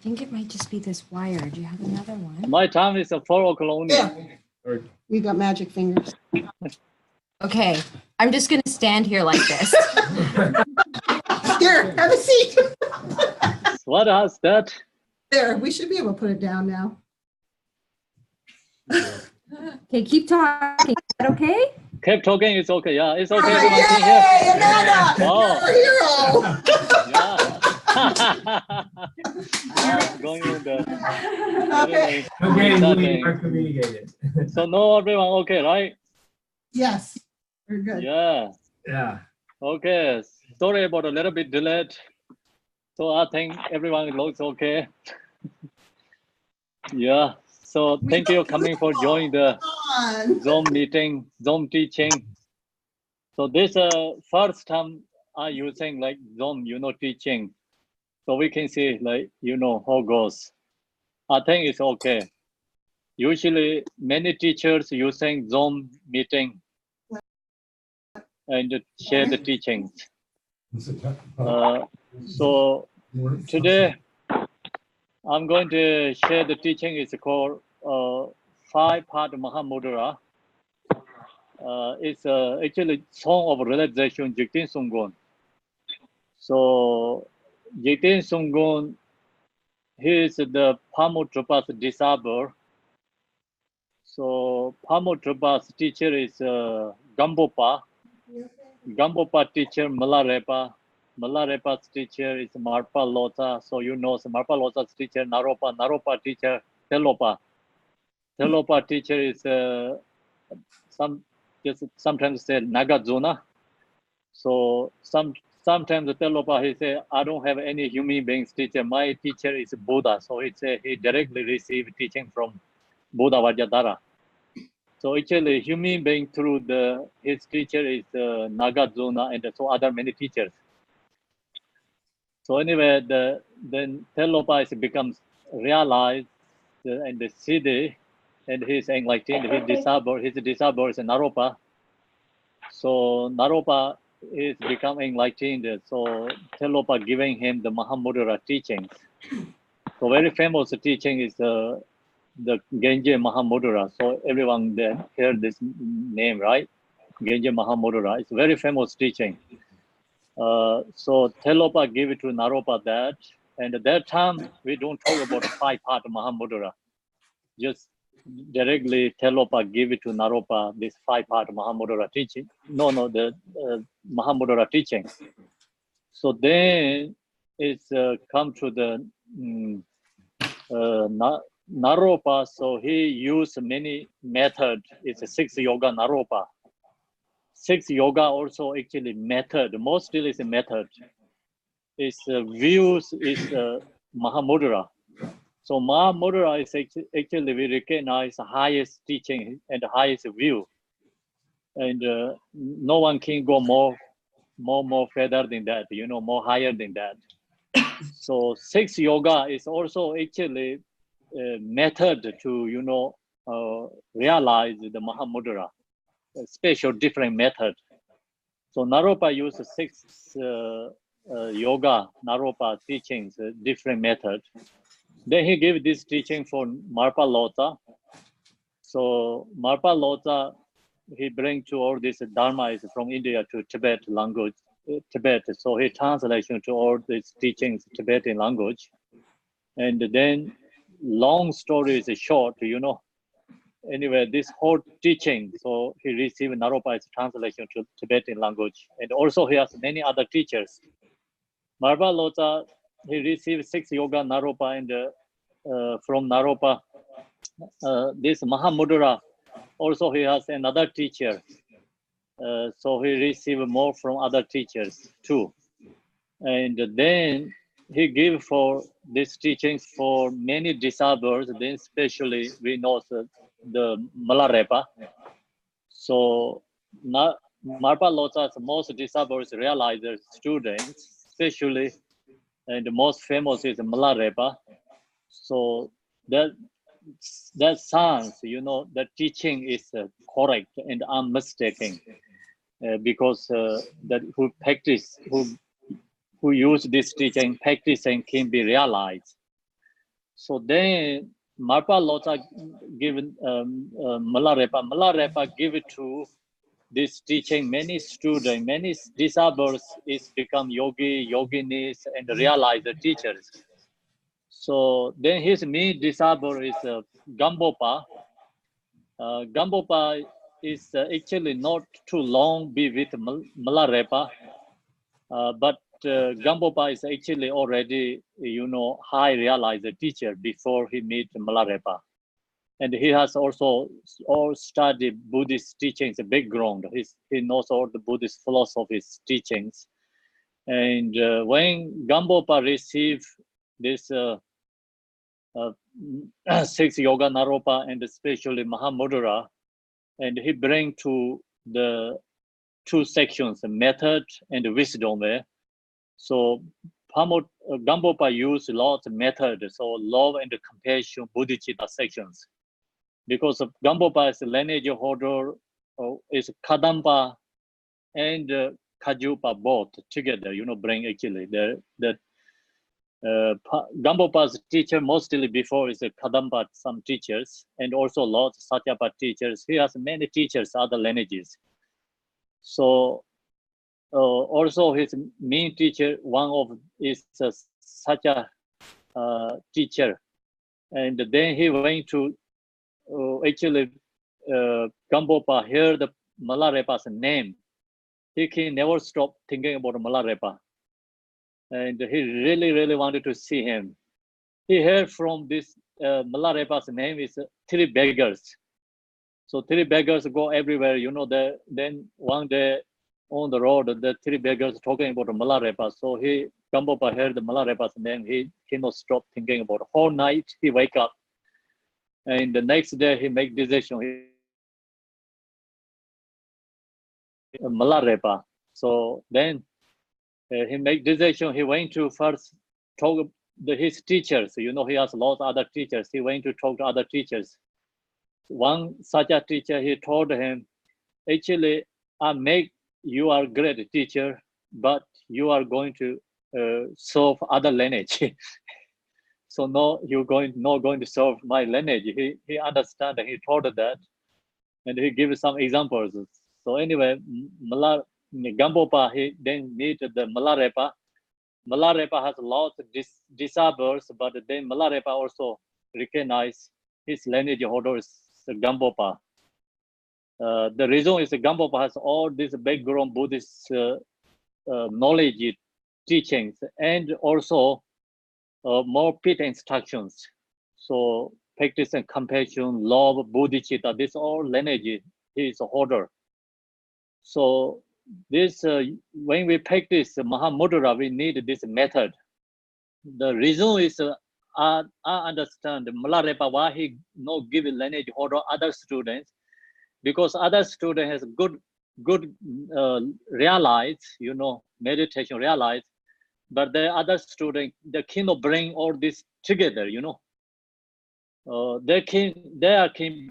think it might just be this wire. Do you have another one? My time is 4 o'clock only. Yeah. You got magic fingers. Okay, I'm just gonna stand here like this. Here, have a seat. What is that? There, we should be able to put it down now. Okay, keep talking. Is that okay? Keep talking, it's okay. Yeah, it's okay. Yay, Everyone can hear. Amanda, Oh. you're a hero. Yeah. Going with the Okay. Okay, we are communicated. So no, everyone okay, right? Yes, we're good. Yeah. Yeah. Okay. Sorry about a little bit delayed. So I think everyone looks okay. Yeah. So thank you coming for joining the Zoom meeting, Zoom teaching. So this first time I using like Zoom, teaching. So we can see like, how it goes. I think it's okay. Usually many teachers using Zoom meeting and share the teachings. So today I'm going to share the teaching. It's called 5-part Mahamudra. It's actually song of realization, Jigten Sumgons. So Jigten Sumgons, he is the Mahamudра's disciple. So Mahamudра's teacher is Gampopa. Gampopa teacher Malarepa. Malarepa's teacher is Marpa Lota. So Marpa Lota's teacher Naropa. Naropa teacher Telopa. Telopa teacher is sometimes say Nagarjuna. So sometimes the Telopa he say, I don't have any human beings teacher. My teacher is Buddha. So he directly received teaching from Buddha Vajradhara. So actually human being through his teacher is Nagarjuna and so other many teachers. So anyway, then Telopa becomes realized and the Siddhi, and he's enlightened. His disciple is Naropa. So Naropa is becoming enlightened. So Telopa giving him the Mahamudra teachings. So very famous teaching is the Genje Mahamudra. So everyone there heard this name, right? Genje Mahamudra. It's very famous teaching. So Telopa gave it to Naropa that, and at that time we don't talk about 5-part Mahamudra. Just directly Telopa gave it to Naropa this 5-part Mahamudra teaching. The Mahamudra teaching. So then it's come to the Naropa. So he used many methods. It's a 6 yoga Naropa. 6 yoga also actually method. Mostly is a method. Its views is Mahamudra. So Mahamudra is actually we recognize the highest teaching and the highest view, and no one can go more further than that. More higher than that. So 6 yoga is also actually a method to realize the Mahamudra. A special different method. So Naropa used 6 yoga Naropa teachings, different method. Then he gave this teaching for Marpa Lota. So Marpa Lota, he bring to all this Dharma is from India to Tibet language, Tibet. So he translation to all these teachings Tibetan language. And then long story is short, Anyway, this whole teaching, so he received Naropa's translation to Tibetan language. And also he has many other teachers. Marpa Lota, he received 6 yoga Naropa, and from Naropa, this Mahamudra, also he has another teacher. So he received more from other teachers too. And then he gave for these teachings for many disciples, then especially we know the Malarepa. So Marpa Lota's most disciples realized students, especially, and the most famous is Malarepa. So that sounds, the teaching is correct and unmistaken, because that who use this teaching, practicing can be realized. So then Marpa Lota given Malarepa. Malarepa give it to this teaching many students, many disciples is become yogi, yoginis, and realize the teachers. So then his main disciple is Gambopa. Gambopa is actually not too long be with Malarepa, but Gambopa is actually already, high realized teacher before he meet Malarepa. And he has also all studied Buddhist teachings background. He knows all the Buddhist philosophies teachings. And when Gambopa received this 6 Yoga Naropa and especially Mahamudra, and he bring to the 2 sections, method and wisdom. So Gambopa used lots of method, so love and compassion, bodhicitta sections. Because of Gambopa's lineage holder is Kadampa and Kajupa both together, bring actually the Gambopa's teacher mostly before is Kadampa, some teachers, and also Lord Satyapa teachers. He has many teachers, other lineages. So also his main teacher, one of is Satya teacher, and then he went to actually Gambopa heard the Malarepa's name. He can never stop thinking about Malarepa. And he really, really wanted to see him. He heard from this Malarepa's name is 3 beggars. So 3 beggars go everywhere, then one day on the road, the 3 beggars talking about Malarepa. So Gambopa heard the Malarepa's name. He cannot stop thinking about it. Whole night he wake up. And the next day he make decision. Malarepa. So then he make decision. He went to first talk his teachers. He has lots of other teachers. He went to talk to other teachers. One such a teacher, he told him, actually, you are great teacher, but you are going to serve other lineage. So no, you're not going to serve my lineage. He understand. He told that, and he gives some examples. So anyway, Gambopa, he then meet the Malarepa. Malarepa has lots of disciples, but then Malarepa also recognize his lineage holder is Gambopa. The reason is Gambopa has all this background Buddhist knowledge, teachings, and also more pit instructions. So practice and compassion, love, bodhicitta, this all lineage he is a holder. So this when we practice Mahamudra, we need this method. The reason is I understand Malarepa why he not give lineage holder other students, because other student has good realize, meditation realize, but the other student they cannot bring all this together, they can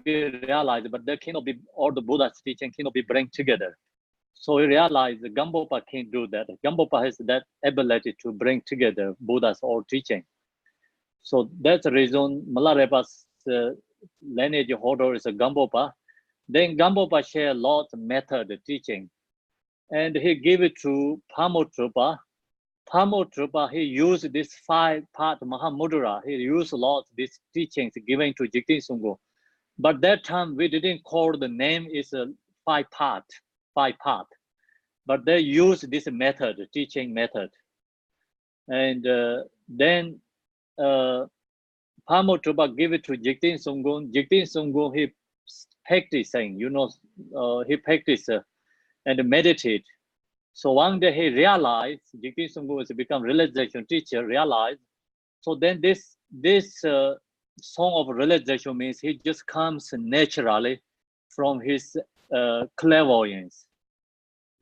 be realized, but they cannot be all the Buddha's teaching cannot be bring together. So we realize Gambopa can do that. Gambopa has that ability to bring together Buddha's all teaching. So that's the reason Malarepa's lineage holder is a Gambopa. Then Gambopa share lots of method teaching, and he gave it to Pamotrupa. Pamotrupa, he used this 5-part Mahamudra. He used lots of these teachings given to Jigten Sumgons. But that time we didn't call the name is a 5-part. But they used this method, teaching method. And then Pamotrupa gave it to Jigten Sumgons. Jigten Sumgons, he practicing, he practiced and meditate. So one day he realized, Jigten Sumgons become realization teacher, realized. So then this song of realization means he just comes naturally from his clairvoyance,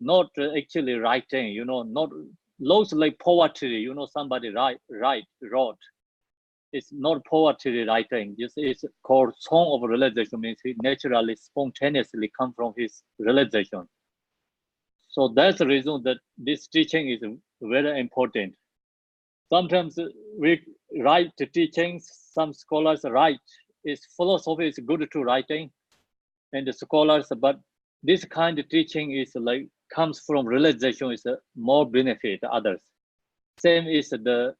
not actually writing, not looks like poetry, somebody wrote. It's not poetry writing, just it's called song of realization, means he naturally, spontaneously come from his realization. So that's the reason that this teaching is very important. Sometimes we write the teachings. Some scholars write. Is philosophy is good to writing, and the scholars, but this kind of teaching is like comes from realization is more benefit to others. Same is the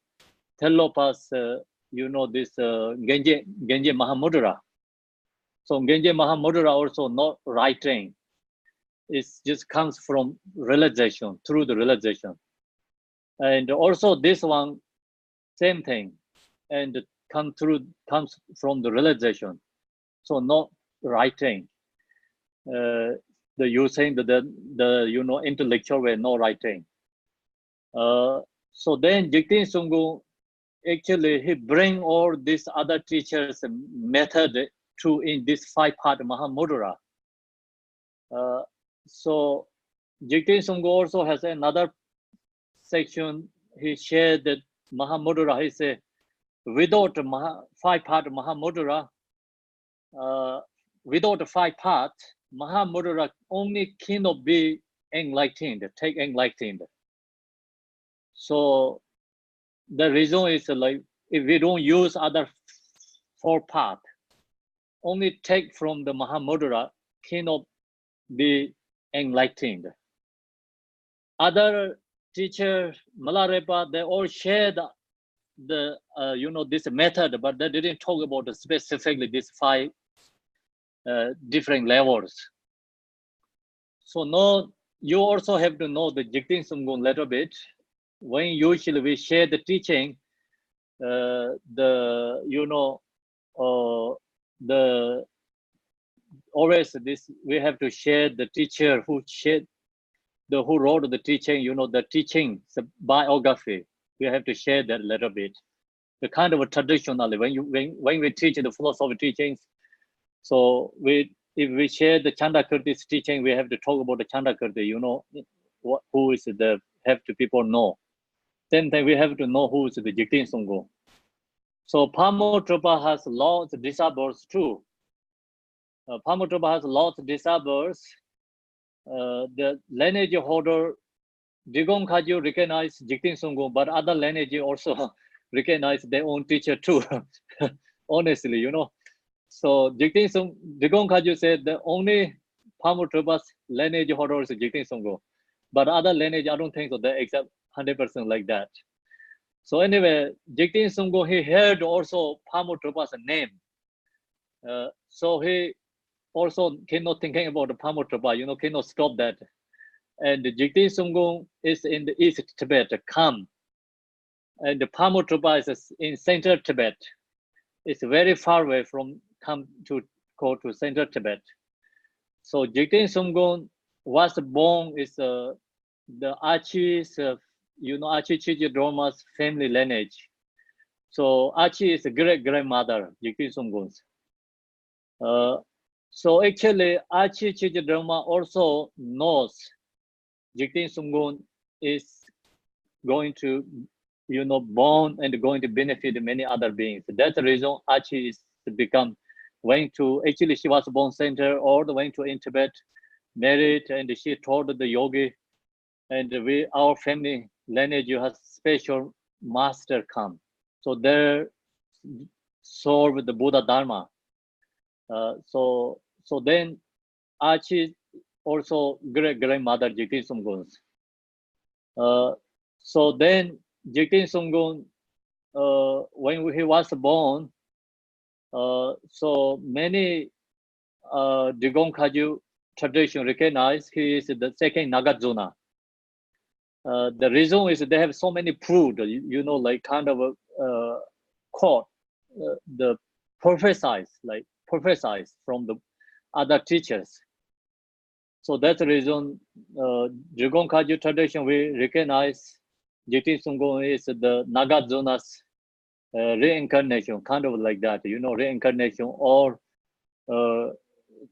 Telopas, this Genje Mahamudra. So Genje Mahamudra also not writing. It just comes from realization, through the realization. And also this one, same thing, and comes from the realization. So not writing. The using the intellectual way, no writing. So then Jigten Sumgons actually he bring all these other teachers method to in this 5-part Mahamudra. So Jigten Sumgons also has another section. He shared that Mahamudra. He said, without 5-part Mahamudra, without the 5 parts, Mahamudra only cannot be enlightened, take enlightened. So the reason is like if we don't use other 4 parts, only take from the Mahamudra cannot be enlightened. Other teachers, Malarepa, they all shared the this method, but they didn't talk about specifically these 5 different levels. So now you also have to know the Jigten Sumgons a little bit. When usually we share the teaching, always this we have to share the teacher who wrote the teaching, the teaching, the biography. We have to share that a little bit. The kind of traditionally when we teach the philosophy teachings, so if we share the Chandakirti's teaching, we have to talk about the Chandakirti, who is have to people know. Same thing, we have to know who is the Jigten Sumgons. So Pamutrapa has lots of disciples too. Pamutrapa has lots of disciples. The lineage holder, Digong Khaju recognize Jigten Sumgons, but other lineage also recognize their own teacher too. Honestly, So Digong Khaju said the only Pamutrapa's lineage holder is Jigten Sumgons, but other lineage I don't think so. They accept 100% like that. So anyway, Jigten Sumgons he heard also Pamutrapa's name, so he also cannot thinking about the Pamutrapa, cannot stop that. And the Jigten Sumgons is in the East Tibet, Kham, and the Pamutrapa is in Central Tibet. It's very far away from Kham to go to Central Tibet. So Jigten Sumgons was born is the Archie's, Archie Chijidroma's family lineage. So Archie is a great-grandmother, Jigten Sumgons. So actually, Archie Chijidroma also knows Jigten Sumgons is going to, born and going to benefit many other beings. That's the reason Archie is to become, actually she was born center all the way to in Tibet, married, and she taught the yogi. And our family lineage has special master come. So they serve the Buddha Dharma. So then Archie also great-grandmother Jigten Sumgons. So then Jigten Sumgons, when he was born, so many Digong Khaju tradition recognize he is the second Nagarjuna. The reason is they have so many proved, like kind of a quote, the prophesize from the other teachers. So that's the reason Digong Khaju tradition we recognize Jigten Sumgons is the Nagarjuna's reincarnation, kind of like that, reincarnation or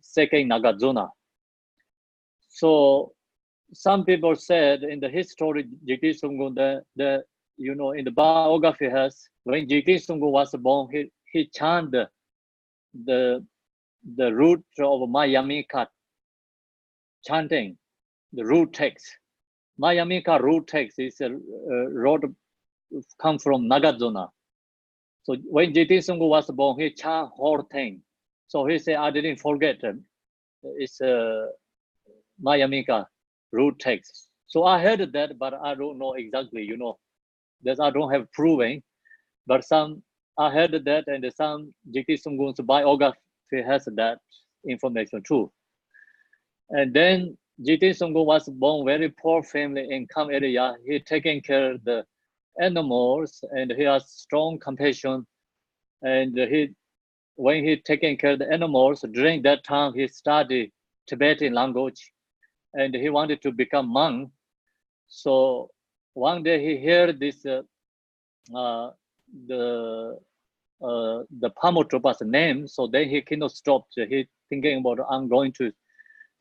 second Nagarjuna. So some people said in the history Jigten Sumgons that in the biography has when Jigten Sumgons was born, he chanted the root of Mayamika chanting, the root text. Mayamika root text is a root come from Nagarjuna. So when Jigten Sumgons was born, he chant whole thing. So he said, I didn't forget. It's Mayamika root text. So I heard that, but I don't know exactly, that I don't have proving. But I heard that, and some Jigten Sumgons biography has that information too. And then Jigten Sumgons was born very poor family in Kham area. He taking care of the animals, and he has strong compassion. And when he taking care of the animals, during that time he studied Tibetan language, and he wanted to become monk. So one day he heard this the Pamutropa's name. So then he cannot stop. He thinking about, I'm going to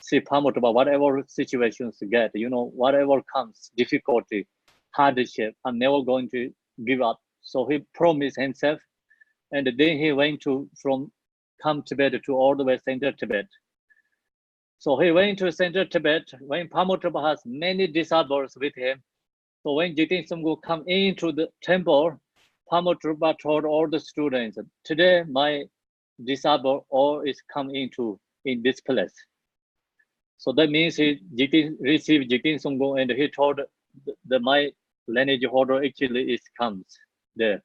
see Pamutropa, whatever situations get, whatever comes, difficulty, hardship, I'm never going to give up. So he promised himself, and then he went from Kham Tibet to all the way Central Tibet. So he went to Central Tibet when Pamutropa has many disciples with him. So when Jigten Sumgons come into the temple, Pamutropa told all the students, today my disciple all is come in this place. So that means he received Jigten Sumgons, and he told my lineage holder actually comes there.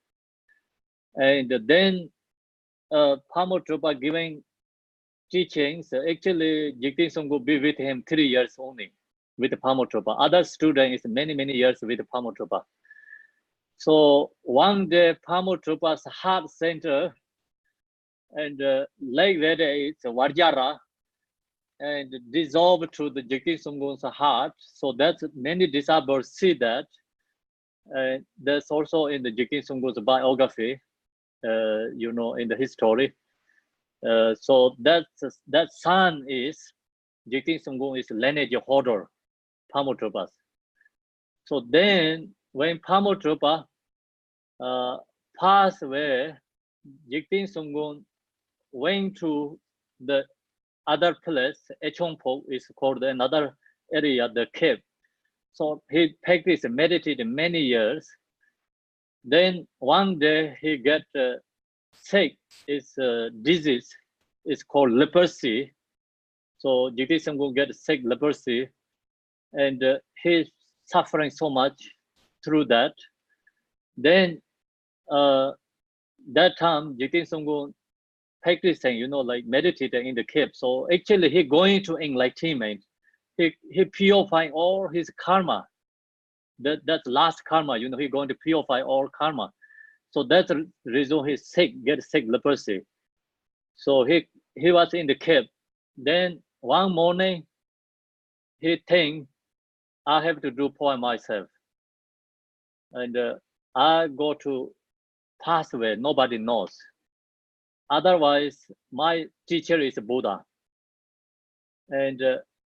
And then Pamutropa giving teachings. Actually, Jigten Sumgons be with him 3 years only with Pamutropa. Other students is many years with Pamutropa. So one day Pamutropa's heart center and like that it's Vajra and dissolved to the Jigten Sumgons' heart. So that's many disciples see that. And that's also in the Jigten Sumgons' biography, in the history. So that son is Jigten Sumgons is lineage holder, Pamutropa's. So then when Pamutropa passed away, Jigten Sumgons went to the other place. Echongpo is called another area, the cave. So he practiced, meditated many years. Then one day he get sick. It's disease. It's called leprosy. So Jigten Sumgons get sick, leprosy, and he's suffering so much through that. Then that time Jigten Sumgons practicing, like meditating in the cave. So actually he going to enlightenment. He purifying all his karma. That's last karma, he going to purify all karma. So that's the reason he's sick, get sick, leprosy. So he was in the cave. Then one morning, he think, I have to do poem myself. And I go to pass away, nobody knows. Otherwise, my teacher is Buddha. And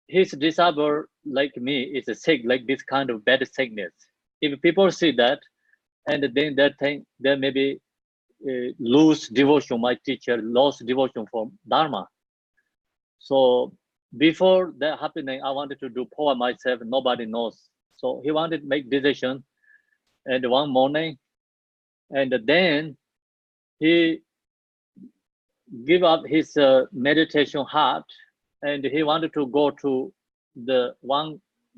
his disciple, like me, is sick, like this kind of bad sickness. If people see that, and then that thing, then maybe lose devotion, my teacher lost devotion for Dharma. So before that happening, I wanted to do poem myself, nobody knows. So he wanted to make decision, and one morning, and then he give up his meditation heart, and he wanted to go to the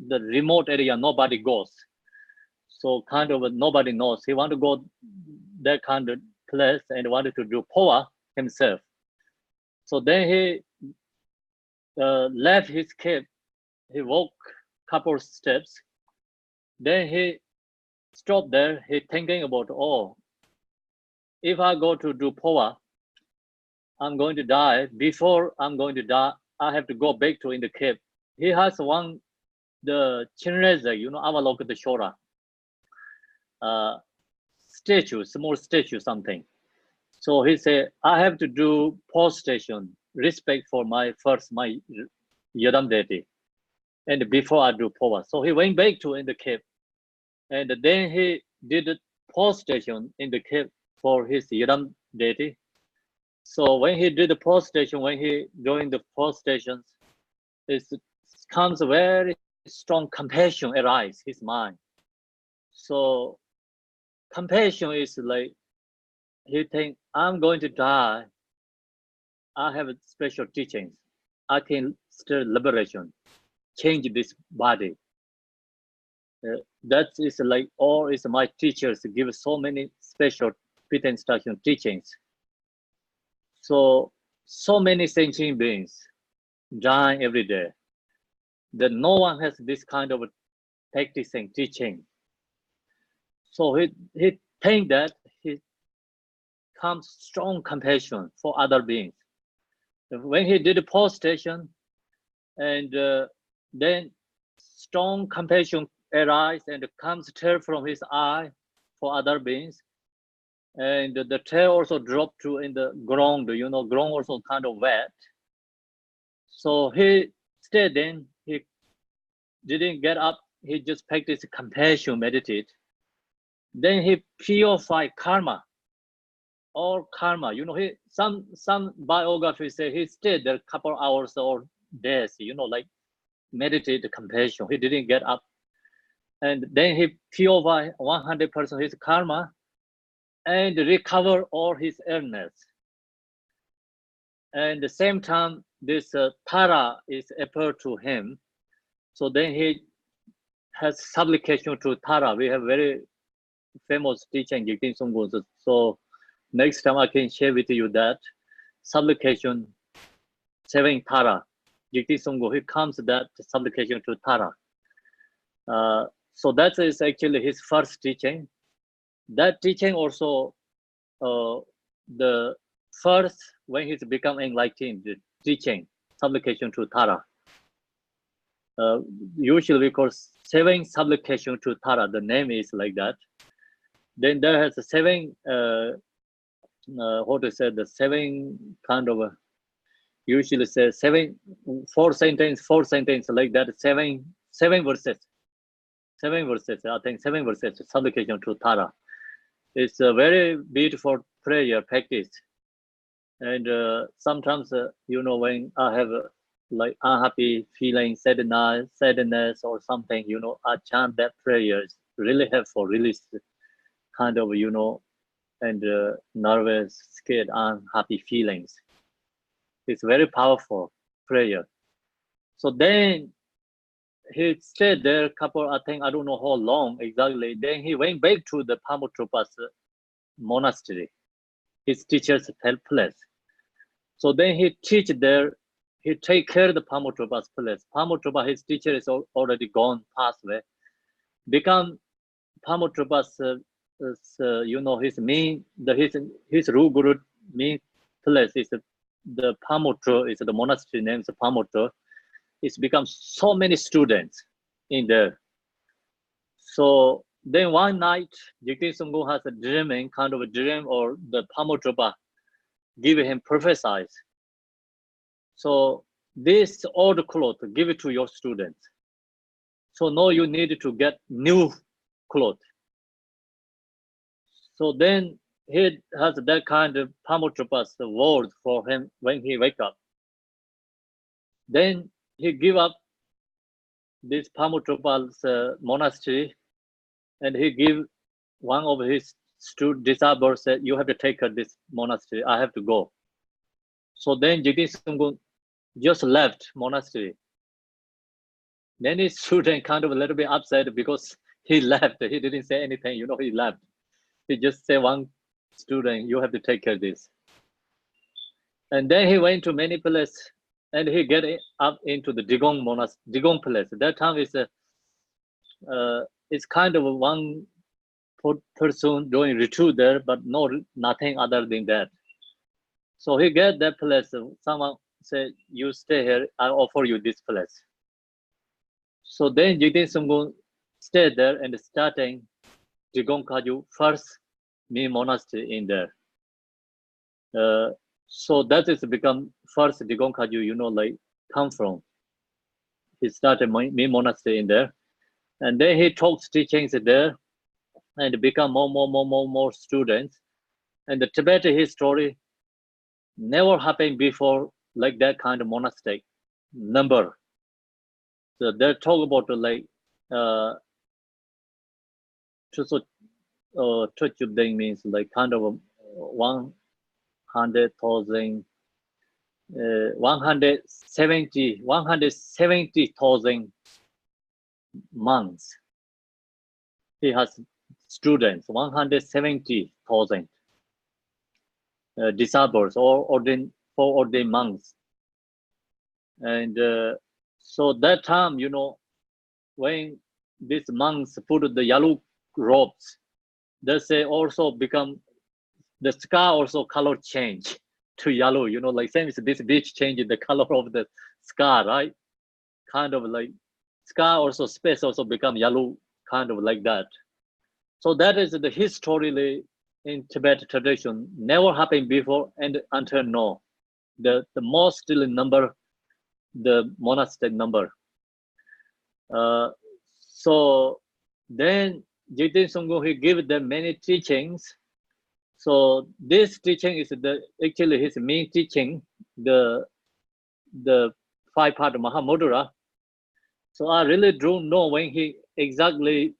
remote area nobody goes. So kind of nobody knows. He wanted to go that kind of place and wanted to do poa himself. So then he left his cave. He walked couple steps. Then he stopped there. He thinking about, if I go to do poa, I'm going to die. Before I'm going to die, I have to go back to in the cave. He has the Chinreza, Avalokiteshvara statue, small statue, something. So he said, I have to do post station, respect for my Yadam deity, and before I do poa. So he went back to in the cave, and then he did a post station in the cave for his Yadam deity. So when he did the post station, when he joined the post stations, it comes very strong compassion arise his mind. So compassion is like he think, I'm going to die. I have a special teachings. I can still liberation, change this body. That is like all is my teachers give so many special Pita instruction teachings. So many sentient beings dying every day. That no one has this kind of practicing teaching. So he think that he comes strong compassion for other beings. When he did a post station, and then strong compassion arise and comes tear from his eye for other beings, and the tear also dropped to in the ground. You know, ground also kind of wet. So he stayed in. He didn't get up. He just practiced compassion, meditate. Then he purified karma. All karma, you know, he some biographies say he stayed there a couple hours or days, you know, like meditate compassion. He didn't get up, and then he purified 100% his karma and recover all his illness. And the same time, this Tara is appeared to him. So then he has supplication to Tara. We have very famous teacher Jigten Sumgons. So next time I can share with you that supplication, seven Tara. Jigten Sumgons, he comes that supplication to Tara. So that is actually his first teaching. That teaching also, the first, when he's become enlightened, the teaching, supplication to Tara. Usually we call seven supplication to Tara. The name is like that. Then there has a seven, how to say, the seven kind of, usually say seven, four sentence like that, seven verses. I think seven verses, supplication to Tara. It's a very beautiful prayer practice. And sometimes, you know, when I have like unhappy feeling, sadness or something, you know, I chant that prayer. It's really helpful, release kind of, you know, and nervous, scared, unhappy feelings. It's very powerful prayer. So then he stayed there a couple, I think, I don't know how long exactly. Then he went back to the Mahamudра's monastery, his teacher's place. So then he teach there, he take care of the Mahamudра's place. Mahamudra, his teacher is already gone, passed away. Become Mahamudра's, you know, his main, his Guru main place is the Mahamudra, is the monastery name is Mahamudra. It's become so many students in there. So then one night, Jigten Sumgons has a dreaming, kind of a dream, or the Mahamudra give him prophesies. So this old cloth, give it to your students. So now you need to get new cloth. So then he has that kind of Mahamudra's word for him when he wake up. Then he give up this Mahamudра's monastery, and he give one of his disciples said, you have to take her this monastery. I have to go. So then Jigten Sumgons just left monastery. Then his student kind of a little bit upset because he left. He didn't say anything, you know, he left. He just said one student, you have to take care of this. And then he went to many places, and he get up into the Digong monastery, Digong place. That time is it's kind of one person doing retreat there, but nothing other than that. So he get that place. Someone said, you stay here, I offer you this place. So then Jigten Sumgons stayed there and starting Digong Kaju first main monastery in there. So that is become first Digong Kaju, you know, like come from. He started main monastery in there. And then he talks teachings there and become more students. And the Tibetan history never happened before like that kind of monastic number. So they talk about like Chusubdeng means like kind of 100,000, 170,000 months. He has students, 170,000 disciples or ordained monks. And so that time, you know, when these monks put the yellow robes, they say also become, the sky also color change to yellow, you know, like same as this beach changing the color of the sky, right? Kind of like sky also, space also become yellow, kind of like that. So that is the historically in Tibet tradition, never happened before and until now. The most still number, the monastic number. So then Jigten Sumgons, he gave them many teachings. So this teaching is actually his main teaching, the 5-part Mahamudra. So I really don't know when he exactly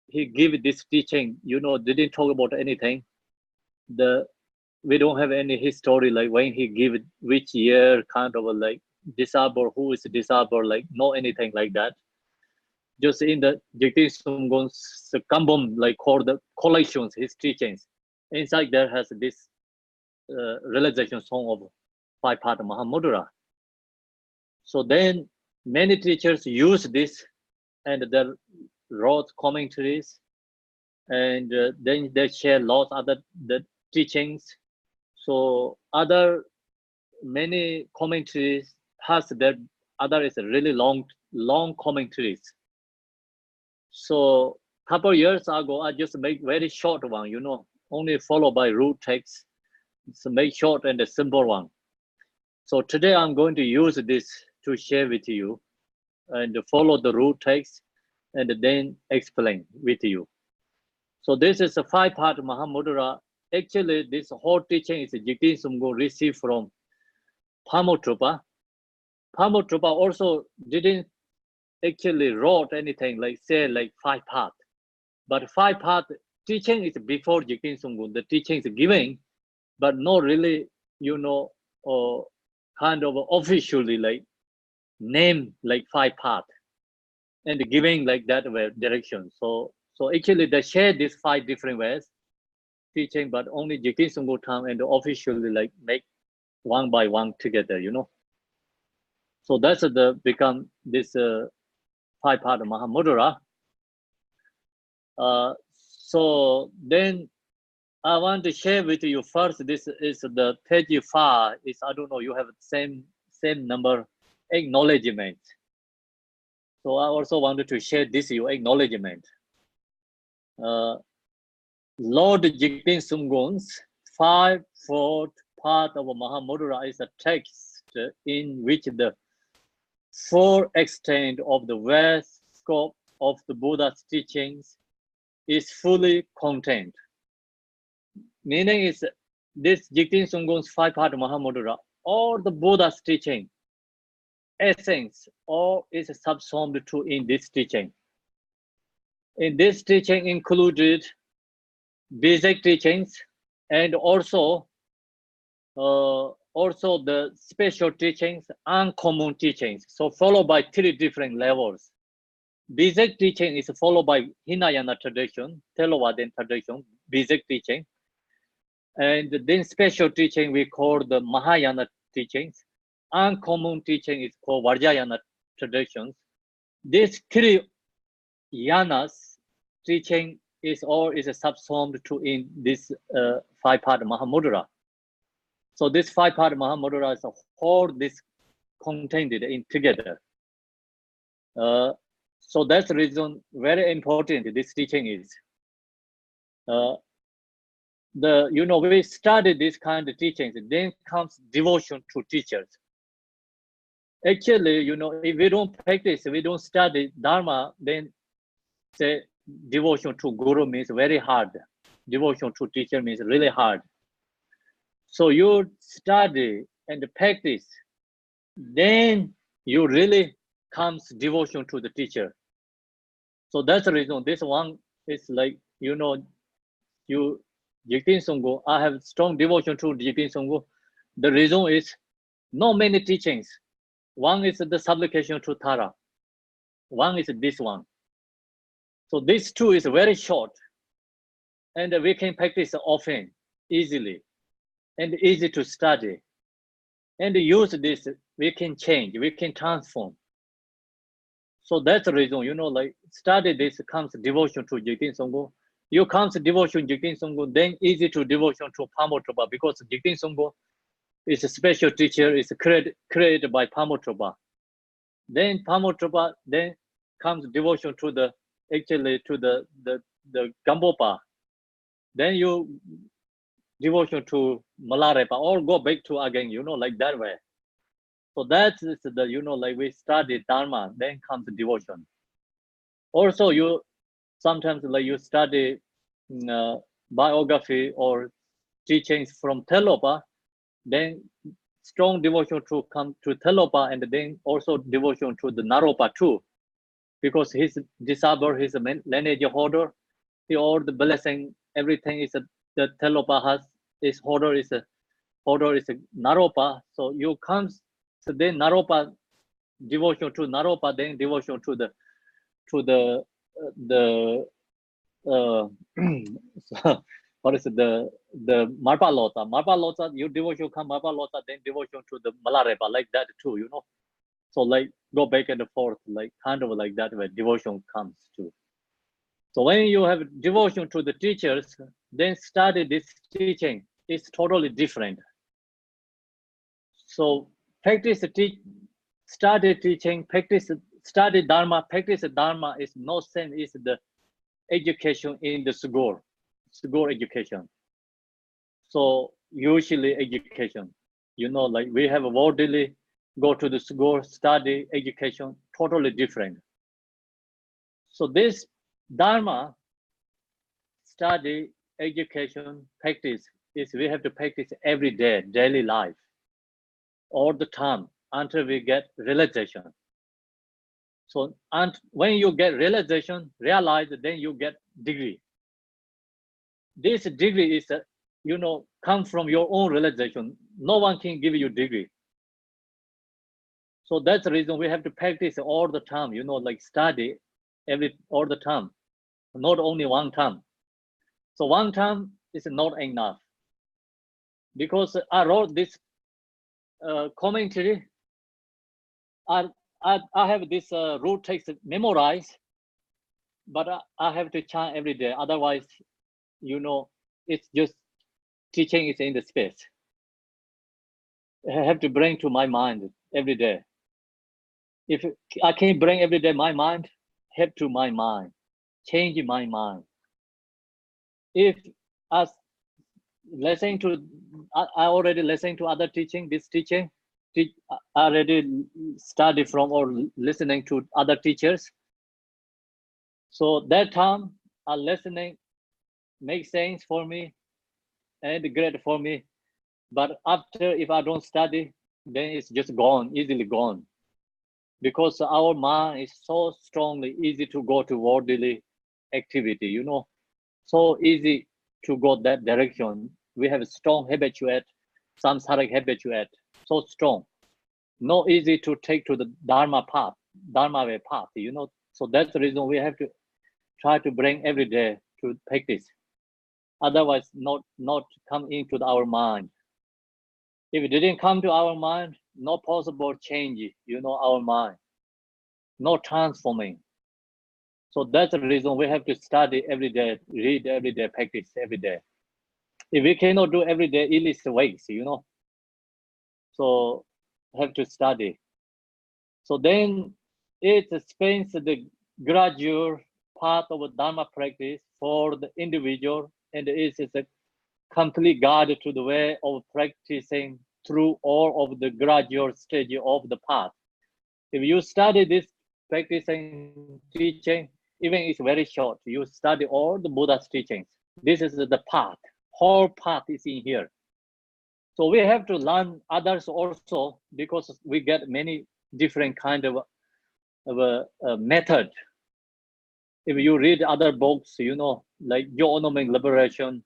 he gave this teaching. You know, didn't talk about anything. We don't have any history like when he gave it, which year, kind of like disciple, who is disciple, like no anything like that. Just in the Jigten Sumgons Kambom, like called the collections, his teachings. Inside there has this realization song of 5-part Mahamudra. So then many teachers use this and they wrote commentaries, and then they share lots of other the teachings. So many commentaries has that other is really long commentaries. So couple years ago, I just make very short one, you know, only followed by root text. So make short and a simple one. So today I'm going to use this to share with you and follow the root text and then explain with you. So this is a 5-part Mahamudra. Actually, this whole teaching is Jigten Sumgons received from Mahamudra. Mahamudra also didn't actually wrote anything like say like 5-part, but 5-part teaching is before Jigten Sumgons. The teaching is given, but not really, you know, kind of officially like name like 5-part and giving like that way direction. So actually they share these 5 different ways teaching, but only Jigten Sumgons time and officially like make one by one together, you know. So that's become this 5-part Mahamudra. So then I want to share with you first. This is the page 5. Is I don't know, you have same number acknowledgement. So I also wanted to share this you acknowledgement. Lord Jigten Sumgons 5-fold part of Mahamudra is a text in which the full extent of the vast scope of the Buddha's teachings is fully contained. Meaning is this Jigten Sumgons 5-part Mahamudra, all the Buddha's teaching, essence, all is subsumed to in this teaching. In this teaching included basic teachings and also the special teachings, uncommon teachings. So followed by 3 different levels. Basic teaching is followed by Hinayana tradition, Theravada tradition, basic teaching. And then special teaching we call the Mahayana teachings. Uncommon teaching is called Vajrayana traditions. These 3 yanas teaching is subsumed to in this 5-part Mahamudra. So this 5-part Mahamudra is a whole this contained in together. So that's the reason very important this teaching is. We study this kind of teachings, then comes devotion to teachers. Actually, if we don't practice, we don't study Dharma, then say devotion to Guru means very hard. Devotion to teacher means really hard. So you study and practice, then you really comes devotion to the teacher. So that's the reason this one is like, you Jigten Sumgons. I have strong devotion to Jigten Sumgons. The reason is not many teachings. One is the supplication to Tara. One is this one. So these two is very short, and we can practice often, easily, and easy to study. And use this, we can change, we can transform. So that's the reason, you know, like study this comes devotion to Jigten Sumgons. You comes devotion Jigten Sumgons, then easy to devotion to Pamotropa, because Jigten Sumgons is a special teacher, is created by Pamotropa. Then Pamotropa, then comes devotion to the Gambopa. Then you devotion to Malarepa, or go back to again, you know, like that way. So that's the, you know, like we study Dharma, then comes devotion. Also, you sometimes like you study biography or teachings from Telopa, then strong devotion to come to Telopa, and then also devotion to the Naropa too, because his disciple, his lineage holder, he all the blessing, everything is the Telopa has, his holder is a Naropa. So you comes, so then Naropa, devotion to Naropa, then devotion to the what is it, the Marpa Lota, you devotion come Marpa Lota, then devotion to the Malarepa, like that too, you know. So like go back and forth, like kind of like that where devotion comes to. So when you have devotion to the teachers, then study this teaching is totally different. So practice study teaching, practice study Dharma, practice Dharma is no same is the education in the school education. So usually education, you know, like we have worldly, go to the school, study education, totally different. So this Dharma, study, education, practice is we have to practice every day, daily life, all the time until we get realization. So and when you get realization, realize, then you get degree. This degree is, you know, come from your own realization. No one can give you degree. So that's the reason we have to practice all the time, you know, like study all the time, not only one time. So one time is not enough, because I wrote this commentary. I have this root text memorized, but I have to chant every day. Otherwise, you know, it's just teaching is in the space. I have to bring to my mind every day. If I can bring every day my mind, help to my mind, change my mind. If as listening to, I already listening to other teaching, this teaching, I already study from or listening to other teachers. So that time, listening makes sense for me and great for me. But after, if I don't study, then it's just gone, easily gone. Because our mind is so strongly easy to go to worldly activity, you know, so easy to go that direction. We have a strong habituate, samsaric habituate, so strong. Not easy to take to the Dharma path, Dharma way path, you know. So that's the reason we have to try to bring every day to practice. Otherwise, not come into our mind. If it didn't come to our mind, no possible change, you know, our mind, no transforming. So that's the reason we have to study every day, read every day, practice every day. If we cannot do every day, it is waste, you know. So have to study. So then it spends the gradual part of Dharma practice for the individual, and it is a complete guide to the way of practicing through all of the gradual stage of the path. If you study this practicing teaching, even it's very short, you study all the Buddha's teachings. This is the path, whole path is in here. So we have to learn others also, because we get many different kind of a method. If you read other books, you know, like Your Economic Liberation,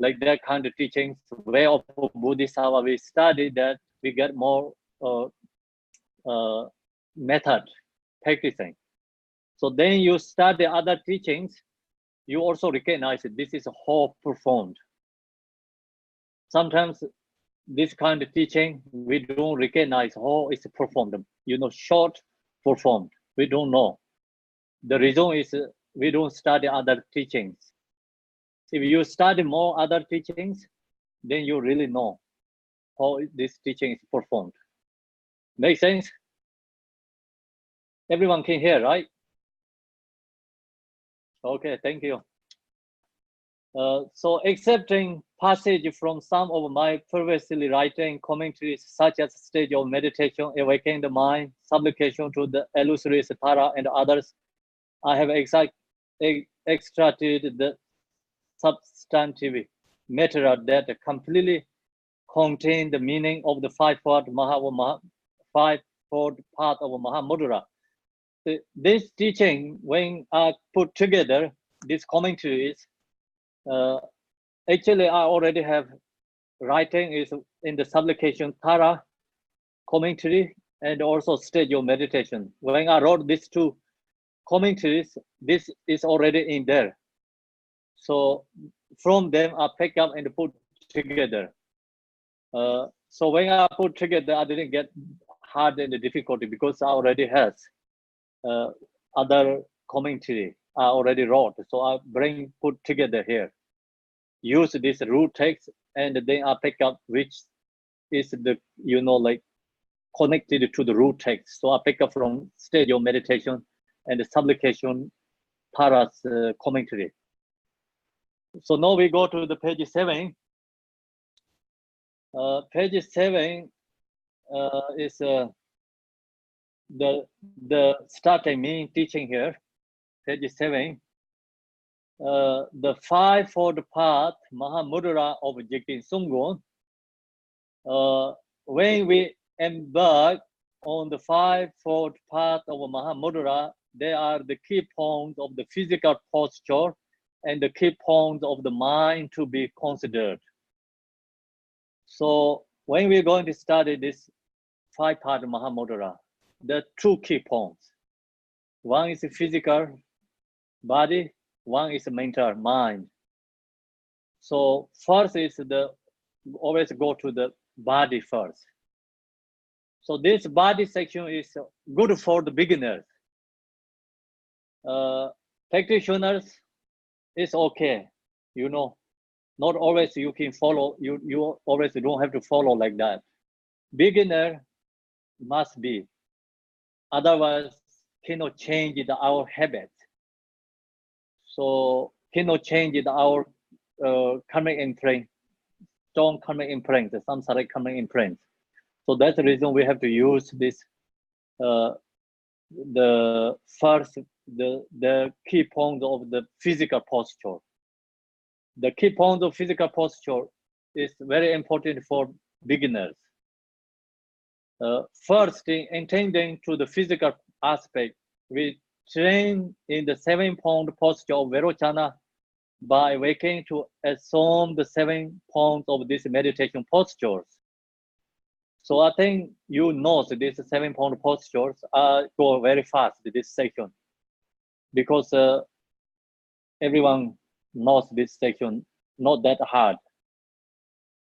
like that kind of teachings, way of Bodhisattva, we study that, we get more method practicing. So then you study other teachings, you also recognize that this is how performed. Sometimes this kind of teaching, we don't recognize how it's performed. Short performed, we don't know. The reason is we don't study other teachings. If you study more other teachings, then you really know how this teaching is performed. Make sense? Everyone can hear, right? Okay, thank you. So accepting passage from some of my previously writing commentaries, such as Stage of Meditation, Awakening the Mind, Supplication to the Illusory Tara, and others, I have extracted the substantive matter that completely contain the meaning of the five-fold path of Mahamudra. This teaching, when I put together these commentaries, actually I already have writing is in the Supplication Tara commentary and also Stage of Meditation. When I wrote these two commentaries, this is already in there. So from them I pick up and put together. So when I put together, I didn't get hard and difficulty because I already has other commentary I already wrote. So I put together here. Use this root text, and then I pick up which is the connected to the root text. So I pick up from Stage of Meditation and the Supplication Tara's commentary. So now we go to the page 7. Page 7 is the starting main teaching here. Page 7. The five-fold path, Mahamudra of Jigten Sumgons. When we embark on the five-fold path of Mahamudra, there are the key points of the physical posture and the key points of the mind to be considered. So when we're going to study this five-part Mahamudra, there are two key points. One is the physical body, one is the mental mind. So first is always go to the body first. So this body section is good for the beginners. Practitioners is okay, not always you can follow, you always don't have to follow like that. Beginner must be, otherwise cannot change our habit. So cannot change our karmic imprint, strong karmic imprint, samsaric karmic imprint. So that's the reason we have to use this, the first, the key point of the physical posture. The key point of physical posture is very important for beginners. First, in attending to the physical aspect, we train in the 7-point posture of Vairocana by waking to assume the 7 points of these meditation postures. So I think you know these 7-point postures go very fast this section, because everyone knows this section, not that hard.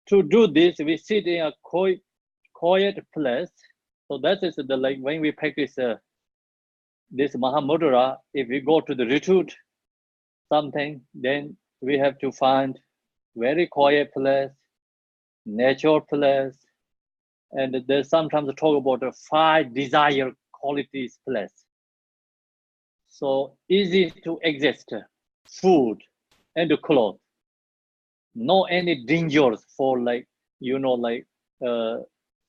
To do this, we sit in a quiet place. So that is when we practice this Mahamudra, if we go to the retreat, something, then we have to find very quiet place, natural place, and there's sometimes talk about the 5 desire qualities place. So easy to exist, food and clothes, no any dangers for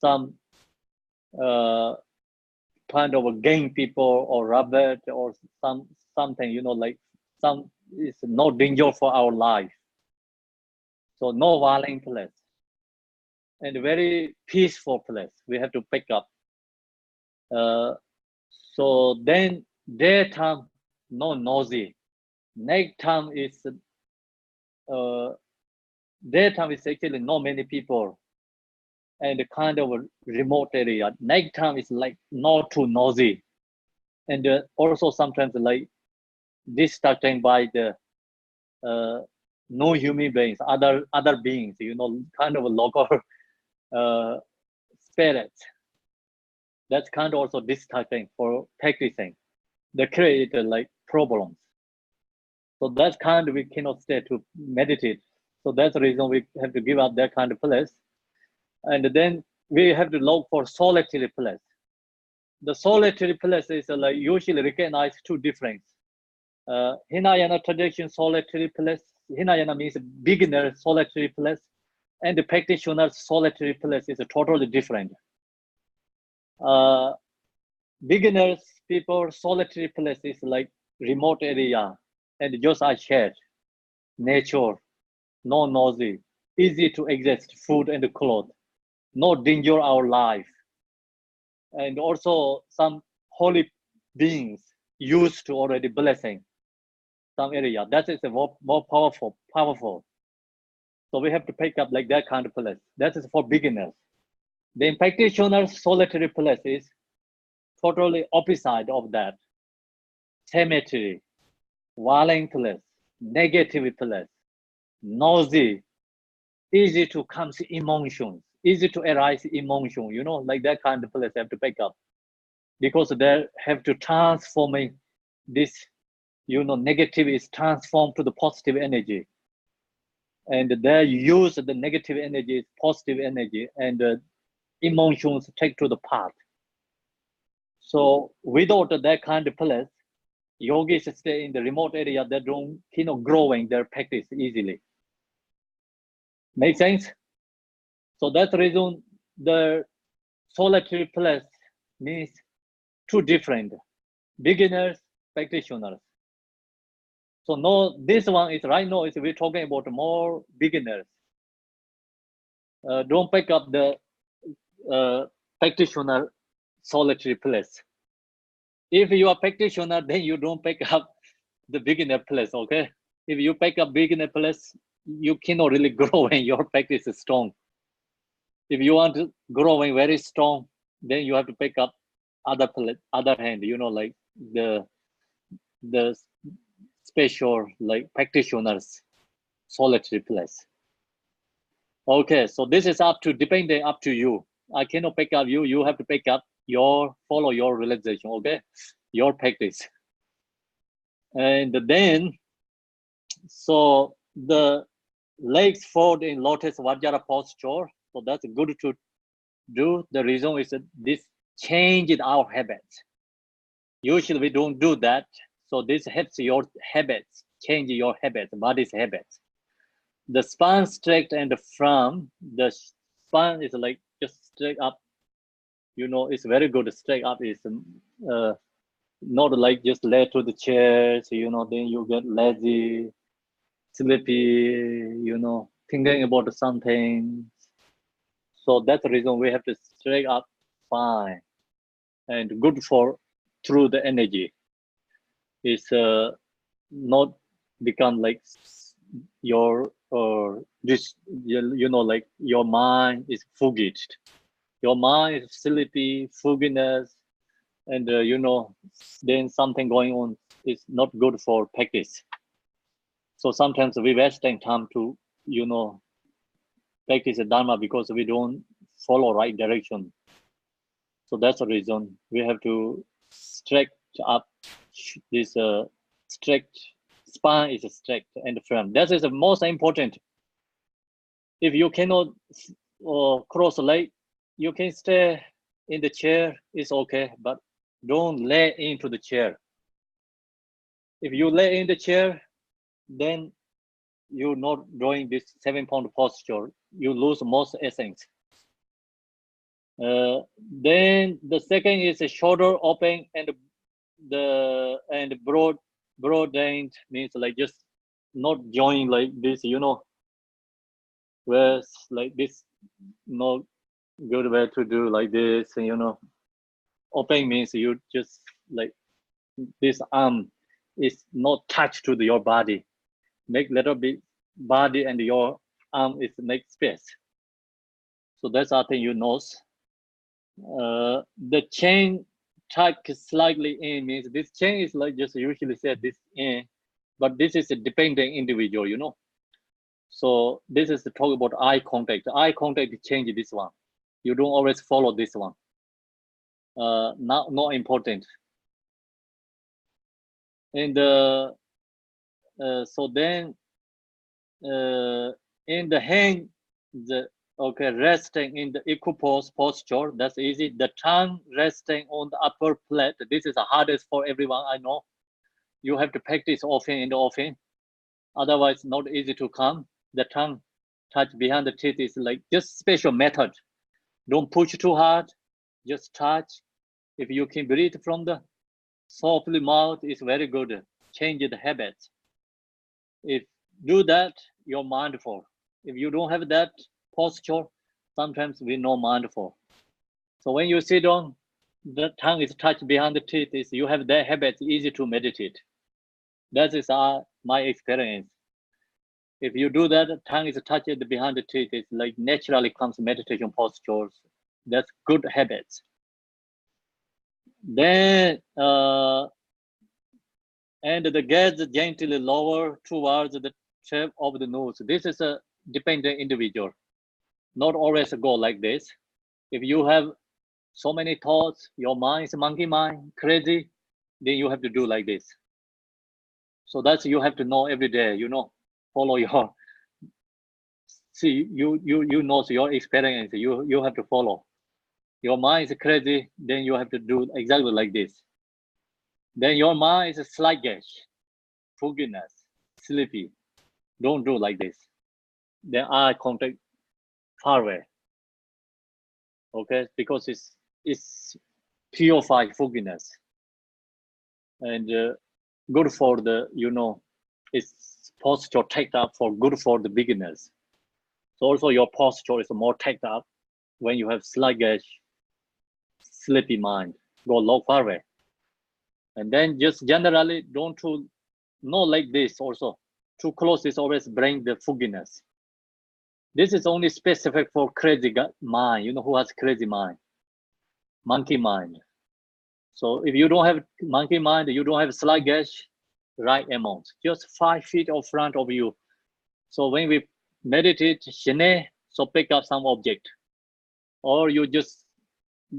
some kind of a gang people or rabbit or something, some is no danger for our life. So no violent place and very peaceful place we have to pick up. So then daytime, no noisy. Nighttime is Daytime is actually not many people and kind of a remote area. Nighttime is like not too noisy. And also sometimes like distracting by the no human beings, other beings, you know, kind of a local spirits. That's kind of also distracting for practicing. They create like problems. So that's kind of we cannot stay to meditate. So that's the reason we have to give up that kind of place. And then we have to look for solitary place. The solitary place is like usually recognized two different. Hinayana tradition solitary place. Hinayana means beginner solitary place, and the practitioner solitary place is totally different. Beginners people solitary place is like remote area, and just I shared nature, no noisy, easy to exist, food and clothes, no danger our life, and also some holy beings used to already blessing some area. That is a more powerful. So we have to pick up like that kind of place. That is for beginners. The practitioner's solitary place is totally opposite of that. Cemetery, violent place, negative place, noisy, easy to come to emotions, easy to arise emotion, you know, like that kind of place have to pick up. Because they have to transform this, you know, negative is transformed to the positive energy. And they use the negative energy, positive energy, and emotions take to the path. So without that kind of place, yogis stay in the remote area, they don't, you know, growing their practice easily. Make sense? So that's the reason the solitary place means two different beginners, practitioners. So no, this one is right now is we're talking about more beginners. Don't pick up the practitioner solitary place. If you are practitioner, then you don't pick up the beginner place, okay? If you pick up beginner place, you cannot really grow when your practice is strong. If you want to growing very strong, then you have to pick up other hand, you know, like the special like practitioners solitary place. Okay, so this is depending up to you. I cannot pick up you. You have to pick up follow your realization, okay? Your practice. And then, so the legs forward in lotus vajra posture. So that's good to do. The reason is that this changes our habits. Usually we don't do that. So this helps your habits, change your habits, body's habits. The spine straight and firm. The spine is like just straight up. You know, it's very good. Straight up is not like just lay to the chairs. You know, then you get lazy, sleepy. You know, thinking about something. So that's the reason we have to straight up spine, and good for through the energy. It's not become like your this, you know, like your mind is fogged, your mind is sleepy, fogginess, and you know, then something going on is not good for practice. So sometimes we wasting time to, you know, practice the dharma because we don't follow right direction. So that's the reason we have to stretch up this spine is straight and firm. That is the most important. If you cannot cross the leg, you can stay in the chair, it's okay, but don't lay into the chair. If you lay in the chair, then you're not doing this 7-pound posture. You lose most essence. Then the second is a shoulder open and broadened means like just not join like this, you know, where like this, not good way to do like this, you know. Open means you just like this arm is not touched to your body. Make little bit body and your arm is make space. So that's I think you know. The chain tuck slightly in means this chain is like just usually said this in, but this is a dependent individual, you know. So this is the talk about eye contact. Eye contact change this one. You don't always follow this one. Not important. And so then in the hand, resting in the equal posture, that's easy. The tongue resting on the upper plate. This is the hardest for everyone, I know. You have to practice often and often. Otherwise, not easy to come. The tongue touch behind the teeth is like just special method. Don't push too hard, just touch. If you can breathe from the softly mouth, is very good. Change the habits. If do that, you're mindful. If you don't have that posture, sometimes we're not mindful. So when you sit down, the tongue is touched behind the teeth. Is you have that habit, easy to meditate. That is my experience. If you do that, the tongue is touched behind the teeth. It's like naturally comes meditation postures. That's good habits. Then and the gaze gently lower towards the tip of the nose. This is a dependent individual. Not always go like this. If you have so many thoughts, your mind is monkey mind, crazy, then you have to do like this. So that's you have to know every day, you know, follow your, see, you know your experience, you have to follow. Your mind is crazy, then you have to do exactly like this. Then your mind is sluggish, fogginess, sleepy. Don't do like this. Then eye contact far away. Okay, because it's purified fogginess and good for the, you know, it's posture take up for good for the beginners. So also your posture is more take up when you have sluggish, sleepy mind. Go low far away. And then just generally don't to not like this also. Too close is always bring the fogginess. This is only specific for crazy mind. You know who has crazy mind? Monkey mind. So if you don't have monkey mind, you don't have sluggish, right amount. Just 5 feet in front of you. So when we meditate, shine, so pick up some object. Or you just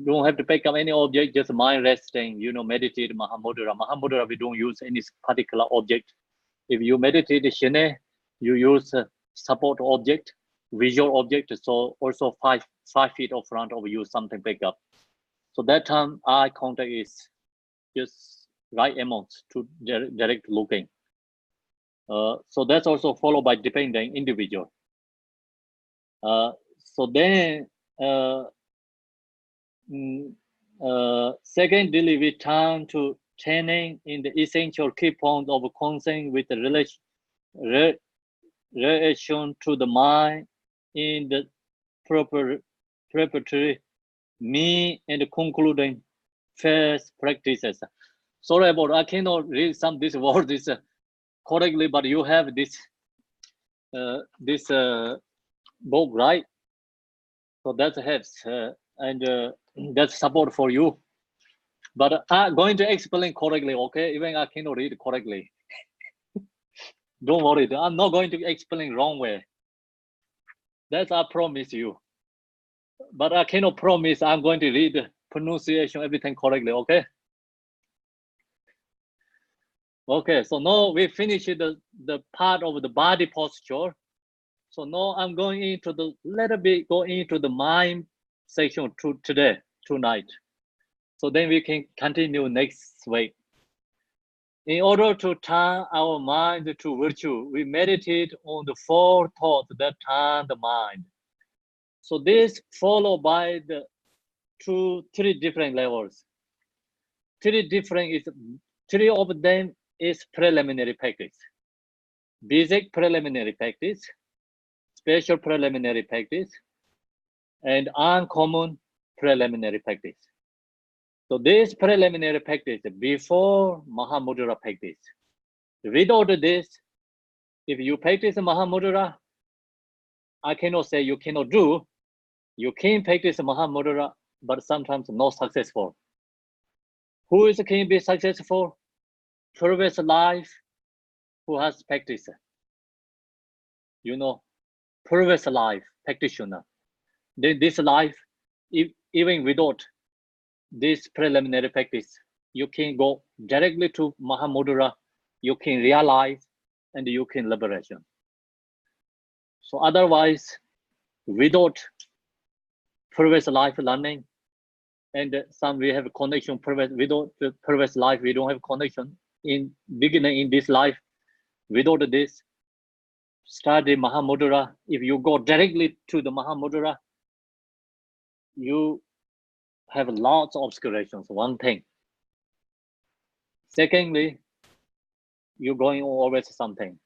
don't have to pick up any object, just mind resting, you know, meditate Mahamudra. Mahamudra, we don't use any particular object. If you meditate shine, you use support object, visual object. So also 5 feet in front of you, something pick up. So that time eye contact is just right amount to direct looking. So that's also followed by dependent individual. So then secondly, we turn to training in the essential key points of consent with the relation to the mind in the preparatory me and concluding first practices. Sorry about I cannot read some this word is correctly, but you have this book, right? So that helps and that's support for you. But I'm going to explain correctly, okay? Even I cannot read correctly. Don't worry, I'm not going to explain wrong way. That's I promise you. But I cannot promise I'm going to read pronunciation, everything correctly, okay? Okay, so now we finish the part of the body posture. So now I'm going into the little bit go into the mind section tonight. So then we can continue next week. In order to turn our mind to virtue, we meditate on the 4 thoughts that turn the mind. So this followed by the 3 different levels. 3 of them is preliminary practice. Basic preliminary practice, special preliminary practice, and uncommon preliminary practice. So this preliminary practice before Mahamudra practice. Without this, if you practice Mahamudra, I cannot say you cannot do. You can practice Mahamudra, but sometimes not successful. Who is can be successful? Previous life, who has practiced. You know, previous life practitioner. Then this life, even without this preliminary practice, you can go directly to Mahamudra, you can realize, and you can liberation. So otherwise, without previous life learning, and some we have connection previous, without the previous life, we don't have connection in beginning in this life. Without this, study Mahamudra. If you go directly to the Mahamudra, you have lots of obscurations, one thing. Secondly, you're going always something.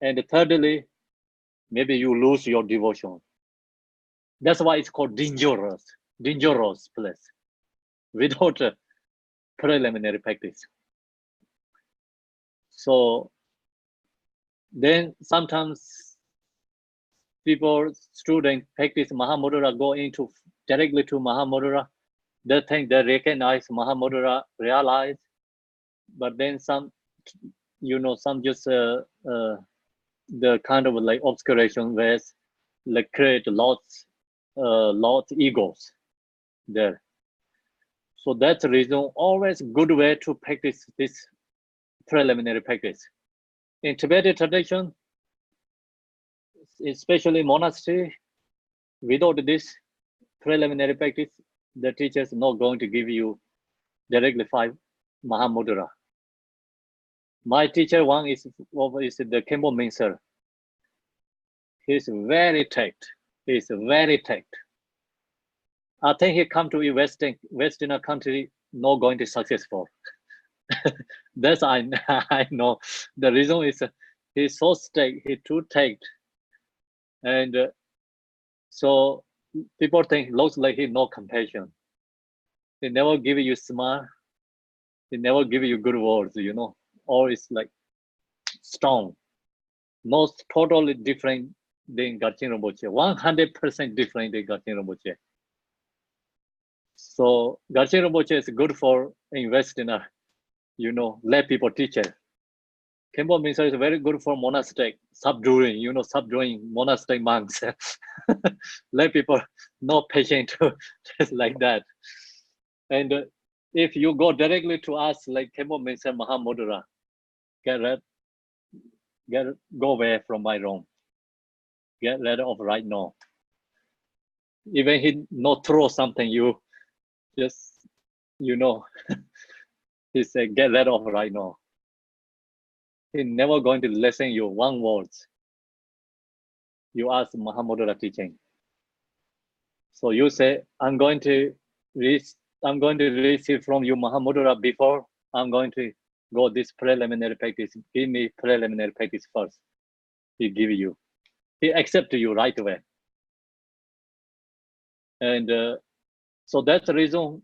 And thirdly, maybe you lose your devotion. That's why it's called dangerous place without a preliminary practice. So then sometimes people, students practice Mahamudra, go into directly to Mahamudra. They think they recognize Mahamudra, realize, but then some, you know, some just the kind of like obscuration where like create lots egos there. So that's the reason always good way to practice this preliminary practice. In Tibetan tradition, especially monastery, without this preliminary practice, the teacher is not going to give you directly 5 Mahamudra. My teacher one is the Khenpo Samdup. He's very tact. He's very tact. I think he come to a Western country not going to successful. That's I know. The reason is he's so strict. He too tact, and so people think looks like he no compassion. He never give you smile. He never give you good words. You know, or it's like strong. No, totally different than Garchen Rinpoche. 100% different than Garchen Rinpoche. So Garchen Rinpoche is good for investing, you know, let people teacher. Khenpo Samdup is very good for monastic, subduing, you know, subduing monastic monks. Let people not patient just like that. And if you go directly to us, like Khenpo Samdup Mahamudra, go away from my room. Get rid of right now. Even he not throw something, you just, you know, he said, get rid of right now. He never going to listen you one word. You ask Mahamudra teaching. So you say, I'm going to receive from you Mahamudra before I'm going to go this preliminary practice. Give me preliminary practice first. He give you. He accept you right away. And so that's the reason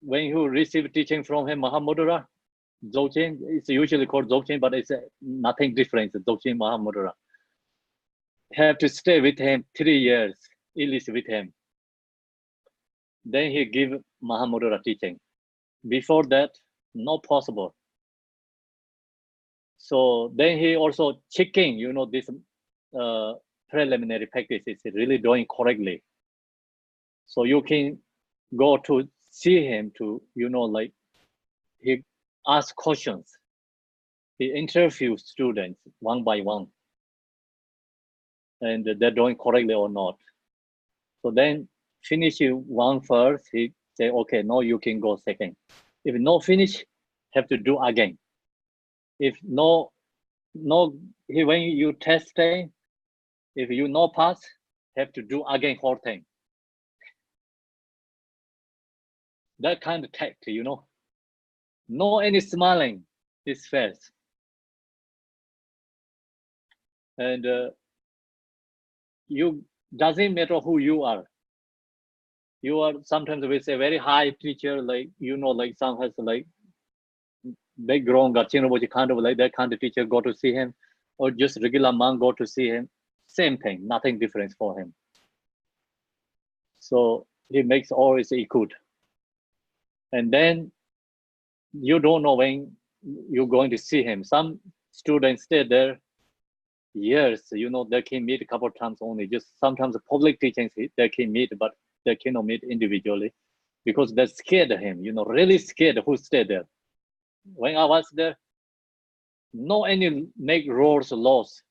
when you receive teaching from him, Mahamudra, Dzogchen, it's usually called Dzogchen, but it's nothing different, Dzogchen Mahamudra. Have to stay with him 3 years, at least with him. Then he give Mahamudra teaching. Before that, not possible. So then he also checking, you know, this preliminary practice is really doing correctly. So you can go to see him to, you know, like he ask questions. He interviews students one by one. And they're doing correctly or not. So then finish one first, he say, okay, now you can go second. If no finish, have to do again. If no, when you testing, if you no pass, have to do again whole thing. That kind of tact, you know. No any smiling his face. And you doesn't matter who you are. You are sometimes we say very high teacher, like, you know, like some has like background, Garchen Rinpoche kind of like that kind of teacher go to see him, or just regular monk go to see him. same thing, nothing different for him. So he makes always equal. And then you don't know when you're going to see him. Some students stay there years, you know, they can meet a couple of times only. Just sometimes the public teachings they can meet, but they cannot meet individually because they're scared of him, you know, really scared who stayed there. When I was there, no any make rules, laws.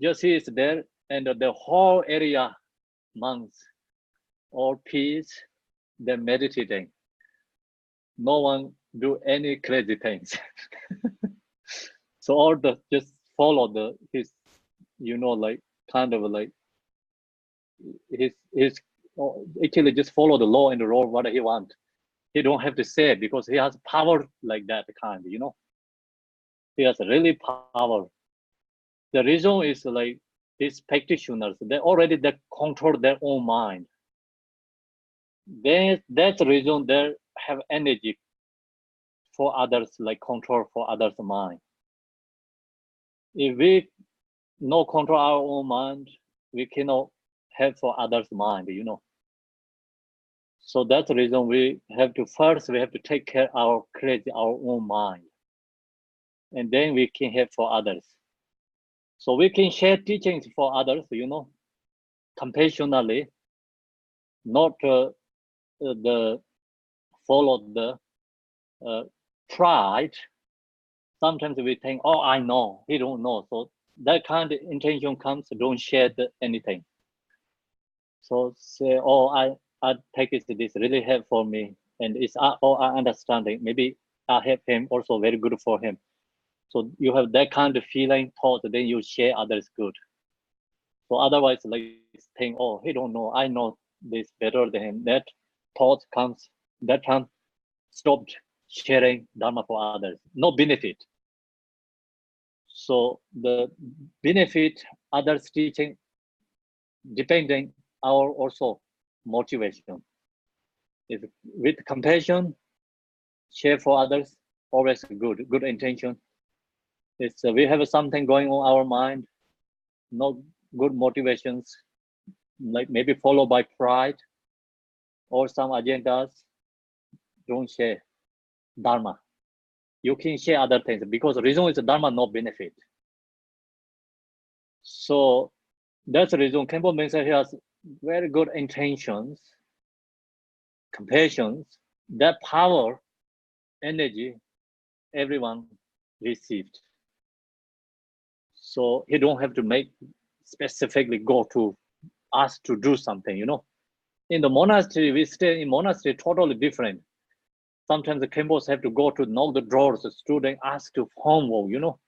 Just he is there, and the whole area, monks or peace, they're meditating. No one do any crazy things. So all the just follow his, you know, like kind of like his actually just follow the law and the rule what he want. He don't have to say it because he has power like that kind, you know. He has really power. The reason is like these practitioners, they control their own mind. That's the reason they have energy for others, like control for others' mind. If we no control our own mind, we cannot have for others' mind, you know. So that's the reason we have to take care of our own mind. And then we can have for others. So we can share teachings for others, you know, compassionately, not follow the pride. Sometimes we think, oh, I know, he don't know. So that kind of intention comes, don't share anything. So say, oh, I take this really help for me. And it's all I understanding. Maybe I help him also very good for him. So you have that kind of feeling, thought, then you share others good. So otherwise, like think, oh, he don't know, I know this better than him. That thought comes, that time stopped sharing Dharma for others. No benefit. So the benefit others teaching depending our also motivation. If with compassion, share for others, always good intention. It's we have something going on our mind, no good motivations, like maybe followed by pride or some agendas, don't share Dharma. You can share other things because the reason is Dharma no benefit. So that's the reason Khenpo means he has very good intentions, compassions, that power, energy, everyone received. So he don't have to make specifically go to us to do something, you know. In the monastery, we stay in monastery totally different. Sometimes the Khenpos have to go to knock the doors, the student ask to homework, you know.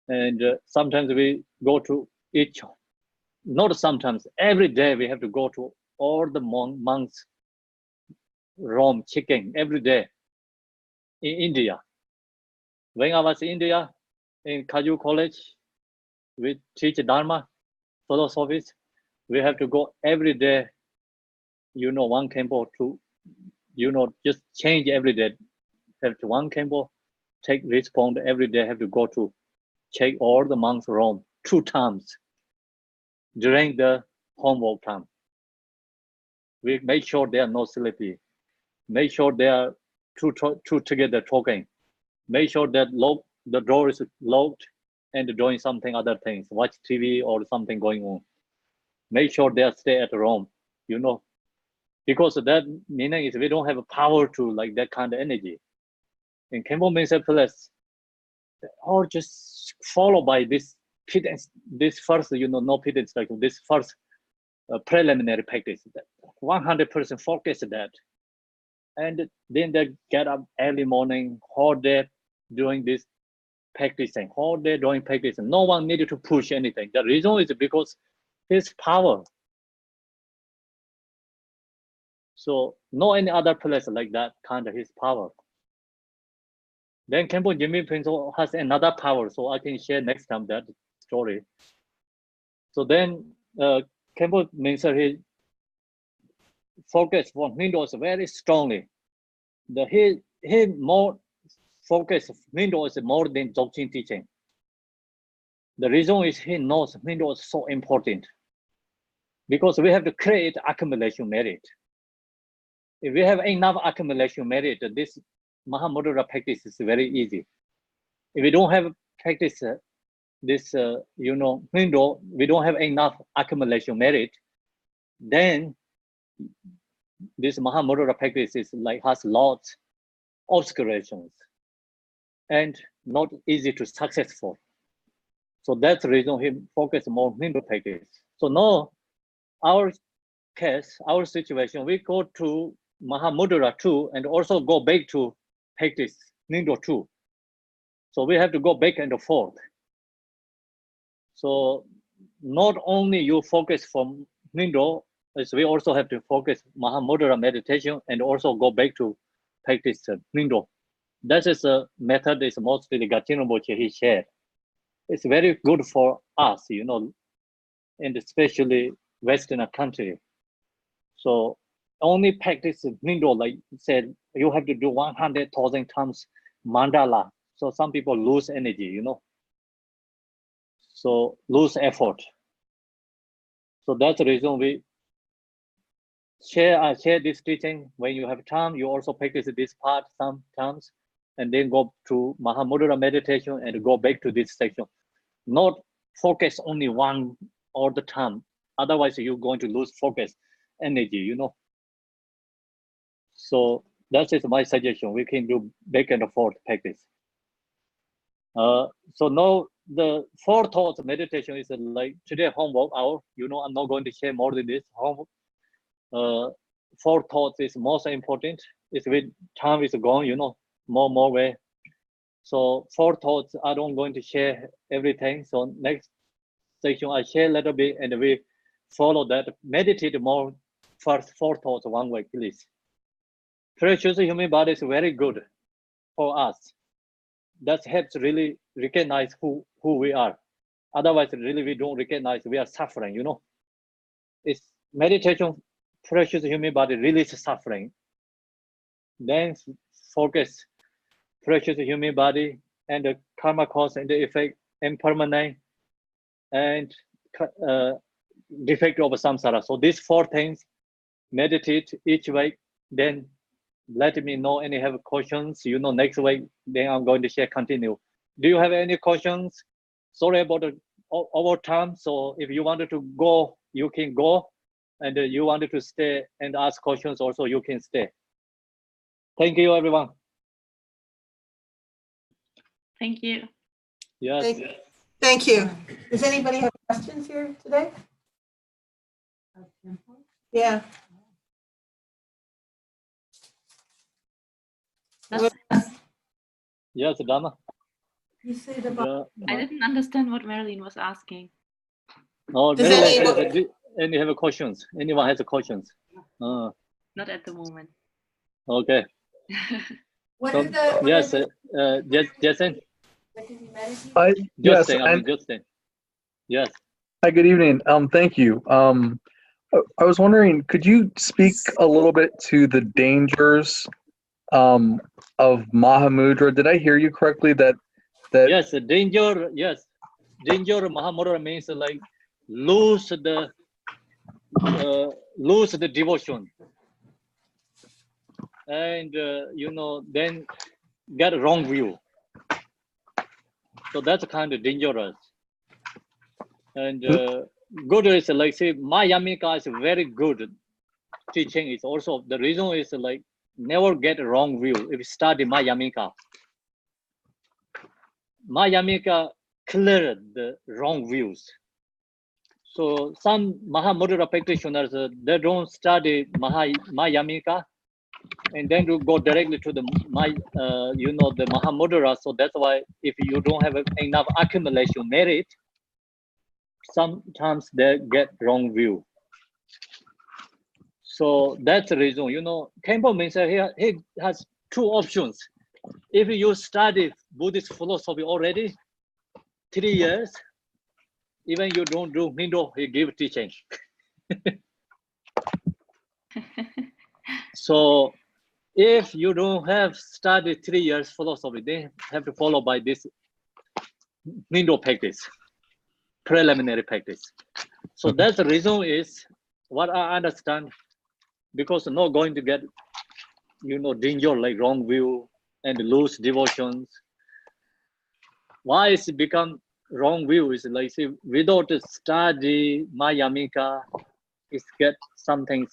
And sometimes we go to each, not sometimes, every day we have to go to all the monks' room, checking every day in India. When I was in India, in Kaju College, we teach Dharma, philosophies. We have to go every day, you know, one Khenpo to, you know, just change every day. Have to one Khenpo, take respond every day, have to go to check all the monks' room 2 times during the homework time. We make sure they are not sleepy. Make sure they are two together talking. Make sure that the door is locked and doing something other things, watch TV or something going on. Make sure they stay at home, you know, because that meaning is we don't have a power to like that kind of energy. In Khenpo Mensa Palace, or just follow by this pittance, this first, you know, no pittance, like this first preliminary practice, that 100% focus that. And then they get up early morning, whole day doing this practicing, whole day doing practicing. No one needed to push anything. The reason is because his power. So no any other place like that kind of his power. Then Khenpo Jimmy Pinso has another power, so I can share next time that story. So then Khenpo Mensa, he focused on Windows very strongly. He more focus Windows more than Dzogchen teaching. The reason is he knows Mindo is so important because we have to create accumulation merit. If we have enough accumulation merit, this Mahamudra practice is very easy. If we don't have practice this, Mindo, we don't have enough accumulation merit, then this Mahamudra practice is like has lots of obscurations and not easy to successful. So that's the reason he focus more Mindo practice. So now our case, our situation, we go to Mahamudra 2 and also go back to practice Mindo 2. So we have to go back and forth. So not only you focus from Mindo, as we also have to focus Mahamudra meditation and also go back to practice Mindo. That is a method is mostly the Jigten Rinpoche he shared. It's very good for us, and especially Western country. So only practice Mindo, like said, you have to do 100,000 times mandala. So some people lose energy, so lose effort. So that's the reason we share this teaching. When you have time, you also practice this part sometimes, and then go to Mahamudra meditation and go back to this section. Not focus only one all the time. Otherwise, you're going to lose focus, energy, So that is my suggestion. We can do back and forth practice. So now the 4 thoughts meditation is like today homework hour. I'm not going to share more than this. Homework. 4 thoughts is most important. It's with time is gone, more way. So 4 thoughts, I don't going to share everything. So next section, I share a little bit and we follow that. Meditate more first 4 thoughts one way, please. Precious human body is very good for us. That helps really recognize who we are. Otherwise, really we don't recognize we are suffering, It's meditation, precious human body really is suffering. Then focus, precious human body and the karma cause and the effect, impermanent and defect of samsara. So these 4 things, meditate each week, then let me know any have questions, next week, then I'm going to share continue. Do you have any questions? Sorry about the over time. So if you wanted to go, you can go. And you wanted to stay and ask questions also, you can stay. Thank you, everyone. Thank you. Yes. Thank you. Does anybody have questions here today? Yeah. Yes, Dama. You say the I didn't understand what Marilyn was asking. No, Does any have questions? Anyone has questions? Not at the moment. Okay. What So, is the yes, Jason. Yes, Justin. Yes. hi, good evening. Thank you. I was wondering, could you speak a little bit to the dangers of Mahamudra? Did I hear you correctly that Yes, danger. Yes, danger. Mahamudra means like lose the devotion, and then get a wrong view. So that's kind of dangerous. And good is like say Mayamika is very good teaching. Is also the reason is like never get a wrong view if you study Mayamika. Mayamika cleared the wrong views. So some Mahamudra practitioners, they don't study Mayamika and then to go directly to the the Mahamudra. So that's why if you don't have enough accumulation merit, sometimes they get wrong view. So that's the reason, Khenpo means he has 2 options. If you study Buddhist philosophy already, 3 years, even you don't do Mindo, he give teaching. So if you don't have studied 3 years philosophy, they have to follow by this Mindo practice. preliminary practice. So that's the reason is what I understand, because not going to get, danger like wrong view and lose devotions. Why it's become wrong view is like, see, without study Mayamika, it's get something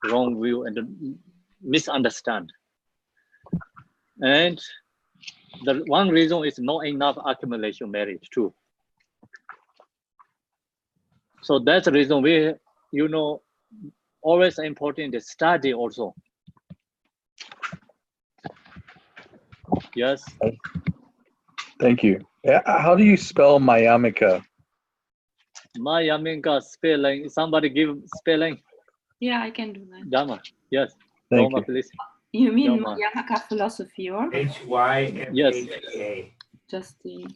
wrong view and misunderstand. And the one reason is not enough accumulation merit too. So that's the reason we, always important to study also. Yes. Thank you. How do you spell Mayamika? Mayamika spelling. Somebody give spelling. Yeah, I can do that. Dharma. Yes. Thank Roma, you. please. You mean Dharma. Yamaka philosophy or HYMHA. just the?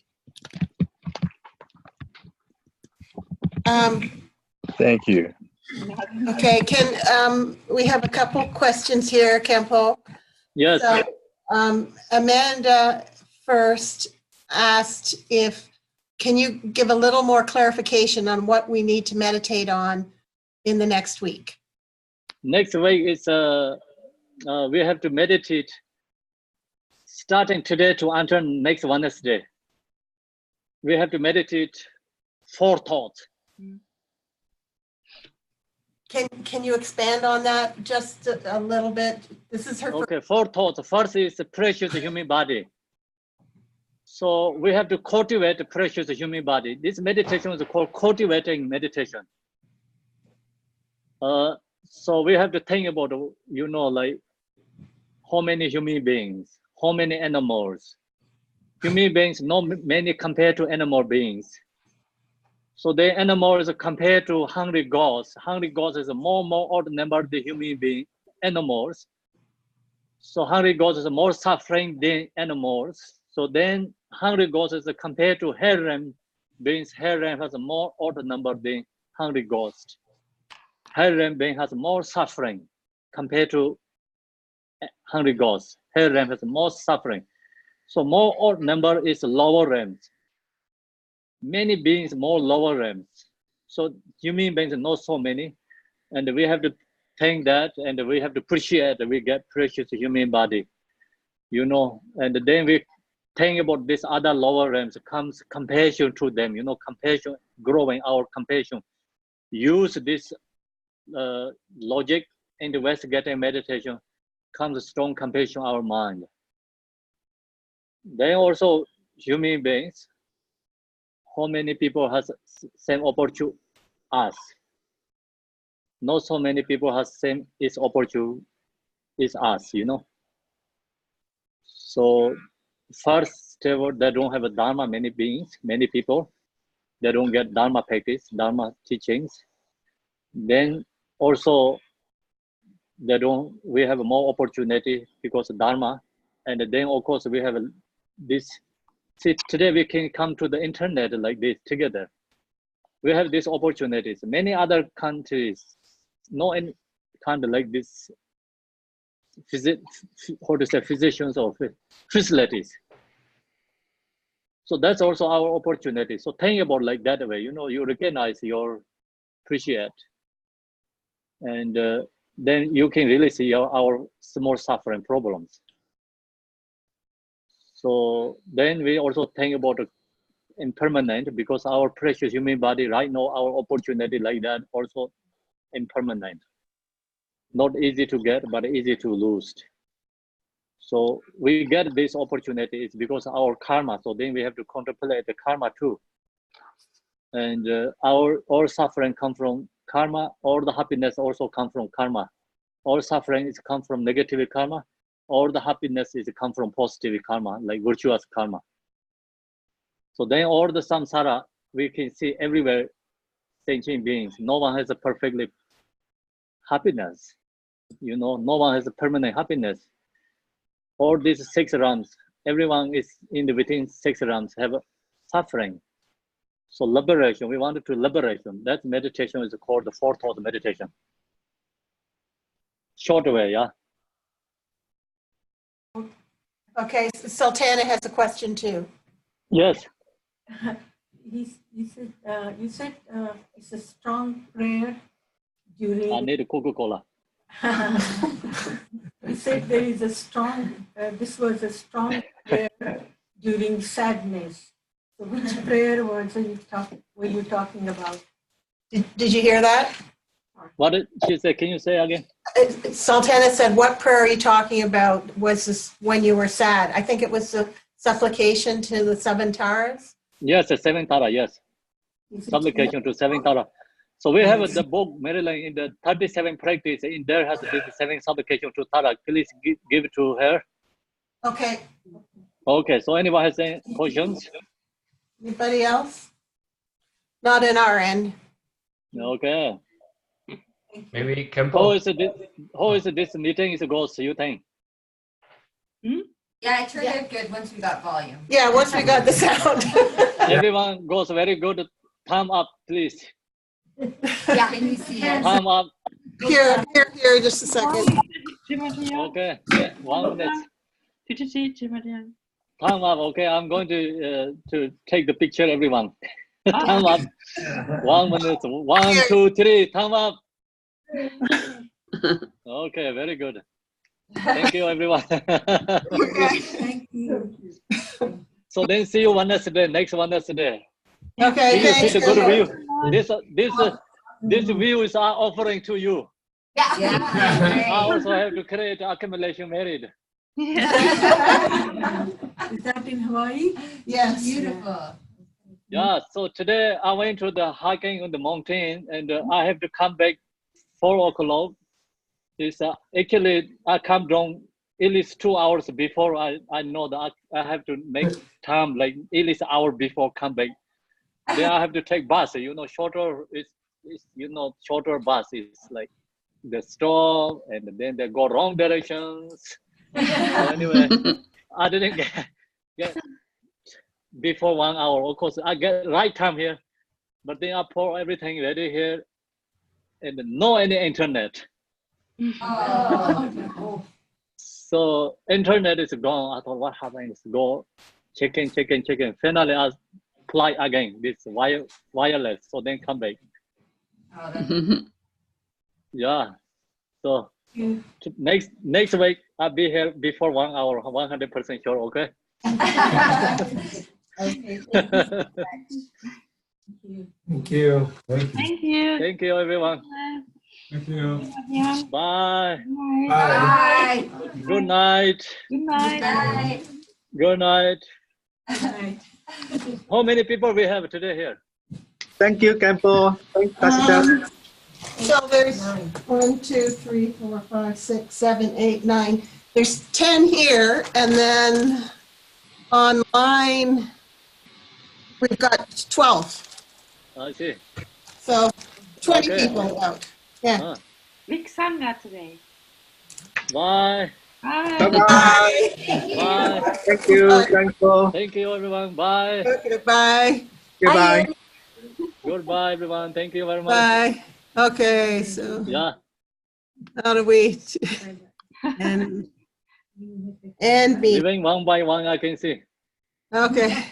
Thank you. Okay, we have a couple questions here, Khenpo. Yes. So, Amanda first asked can you give a little more clarification on what we need to meditate on in the next week? Next week is we have to meditate starting today to until next Wednesday. We have to meditate 4 thoughts. Can you expand on that just a little bit? This is her. Okay, 4 thoughts. First is the precious human body. So we have to cultivate the precious human body. This meditation is called cultivating meditation. So we have to think about, like how many human beings, how many animals. Human beings, not many compared to animal beings. So the animals compared to hungry gods. Hungry gods is more odd number of the human being animals. So hungry gods is more suffering than animals. So then hungry gods is compared to harem beings. Harem has a more odd number than hungry ghost. Harem being has more suffering compared to hungry ghosts. Harem has more suffering. So more odd number is lower realms. Many beings more lower realms. So human beings are not so many, and we have to think that, and we have to appreciate that we get precious human body, and then we think about this other lower realms, comes compassion to them, compassion, growing our compassion. Use this logic, investigating meditation, comes strong compassion our mind. Then also human beings, how many people has same opportunity as? Not so many people has same is opportunity is us, So first step, they don't have a Dharma, many beings, many people, they don't get Dharma practice, Dharma teachings. Then also we have more opportunity because of Dharma. And then of course we have this, see, today we can come to the internet like this together. We have these opportunities. Many other countries, no any kind of like this, physicians or facilities. So that's also our opportunity. So think about like that way, you recognize your appreciate. And then you can really see our small suffering problems. So then we also think about impermanent, because our precious human body right now, our opportunity like that also impermanent. Not easy to get, but easy to lose. So we get this opportunity is because of our karma. So then we have to contemplate the karma too. And all suffering come from karma, all the happiness also come from karma. All suffering is come from negative karma, all the happiness is come from positive karma, like virtuous karma. So then all the samsara, we can see everywhere sentient beings. No one has a perfectly happiness. No one has a permanent happiness. All these 6 realms, everyone is in between 6 realms have suffering. So liberation, we wanted to liberation. That meditation is called the 4 thought meditation. Short way, yeah. Okay, Sultana has a question too. Yes. You said it's a strong prayer I during. need Coca-Cola. You said there is a strong. This was a strong prayer during sadness. So which prayer were you talking about? Did you hear that? What did she say? Can you say again? Sultana said, what prayer are you talking about? Was this when you were sad? I think it was the supplication to the seven Taras. Yes, the seven Tara, yes. Supplication to seven Tara. So we have the book, Maryland, in the 37 practice. In there has this seven supplication to Tara. Please give it to her. Okay. Okay, so anyone has any questions? Anybody else? Not in our end. Okay. Maybe How Khenpo. is this meeting is goes, you think? Yeah, it turned out good once we got volume. Yeah, once we got the sound. Everyone goes very good. Thumb up, please. Yeah, can you see it? Thumb up. Here, just a second. Okay, 1 minute. Jimadian. Thumb up. Okay, I'm going to take the picture. Everyone, thumb up. 1 minute. 1, 2, 3. Thumb up. Okay, very good. Thank you, everyone. Thank you. So then see you Wednesday. Next Wednesday. Okay, You see thanks. the good view. This view is our offering to you. Yeah. I also have to create accumulation merit. Is that in Hawaii? Yes. Beautiful. Yeah, so today I went to the hiking on the mountain and I have to come back 4 o'clock. It's actually I come down at least 2 hours before I know that I have to make time like at least an hour before come back. Then I have to take bus. Shorter shorter bus is like the stop and then they go wrong directions. So anyway, I didn't get before 1 hour. Of course, I get right time here, but then I pour everything ready here, and no any internet. Oh. So internet is gone. I thought, what happened? It's go checking. Finally, I apply again. This wireless. So then come back. Oh, that's Yeah. So next week I'll be here before 1 hour. 100% sure. Okay. okay. Thank you. Thank you. Thank you, everyone. Thank you. Bye. Bye. Good night. Good night. Bye. Good night. Right. How many people we have today here? Thank you, Khenpo. Thanks, Pastor. So there's 1, 2, 3, 4, 5, 6, 7, 8, 9. There's 10 here, and then online we've got 12. I see. So 20 Okay. people out. Yeah. Big Sangha today. Bye. Bye. Bye-bye. Bye. Thank you, Khenpo. Thank you, everyone. Bye. Okay, bye. Goodbye. Goodbye, everyone. Thank you very much. Bye. Okay, so Yeah. how do we and me? Living one by one, I can see. Okay.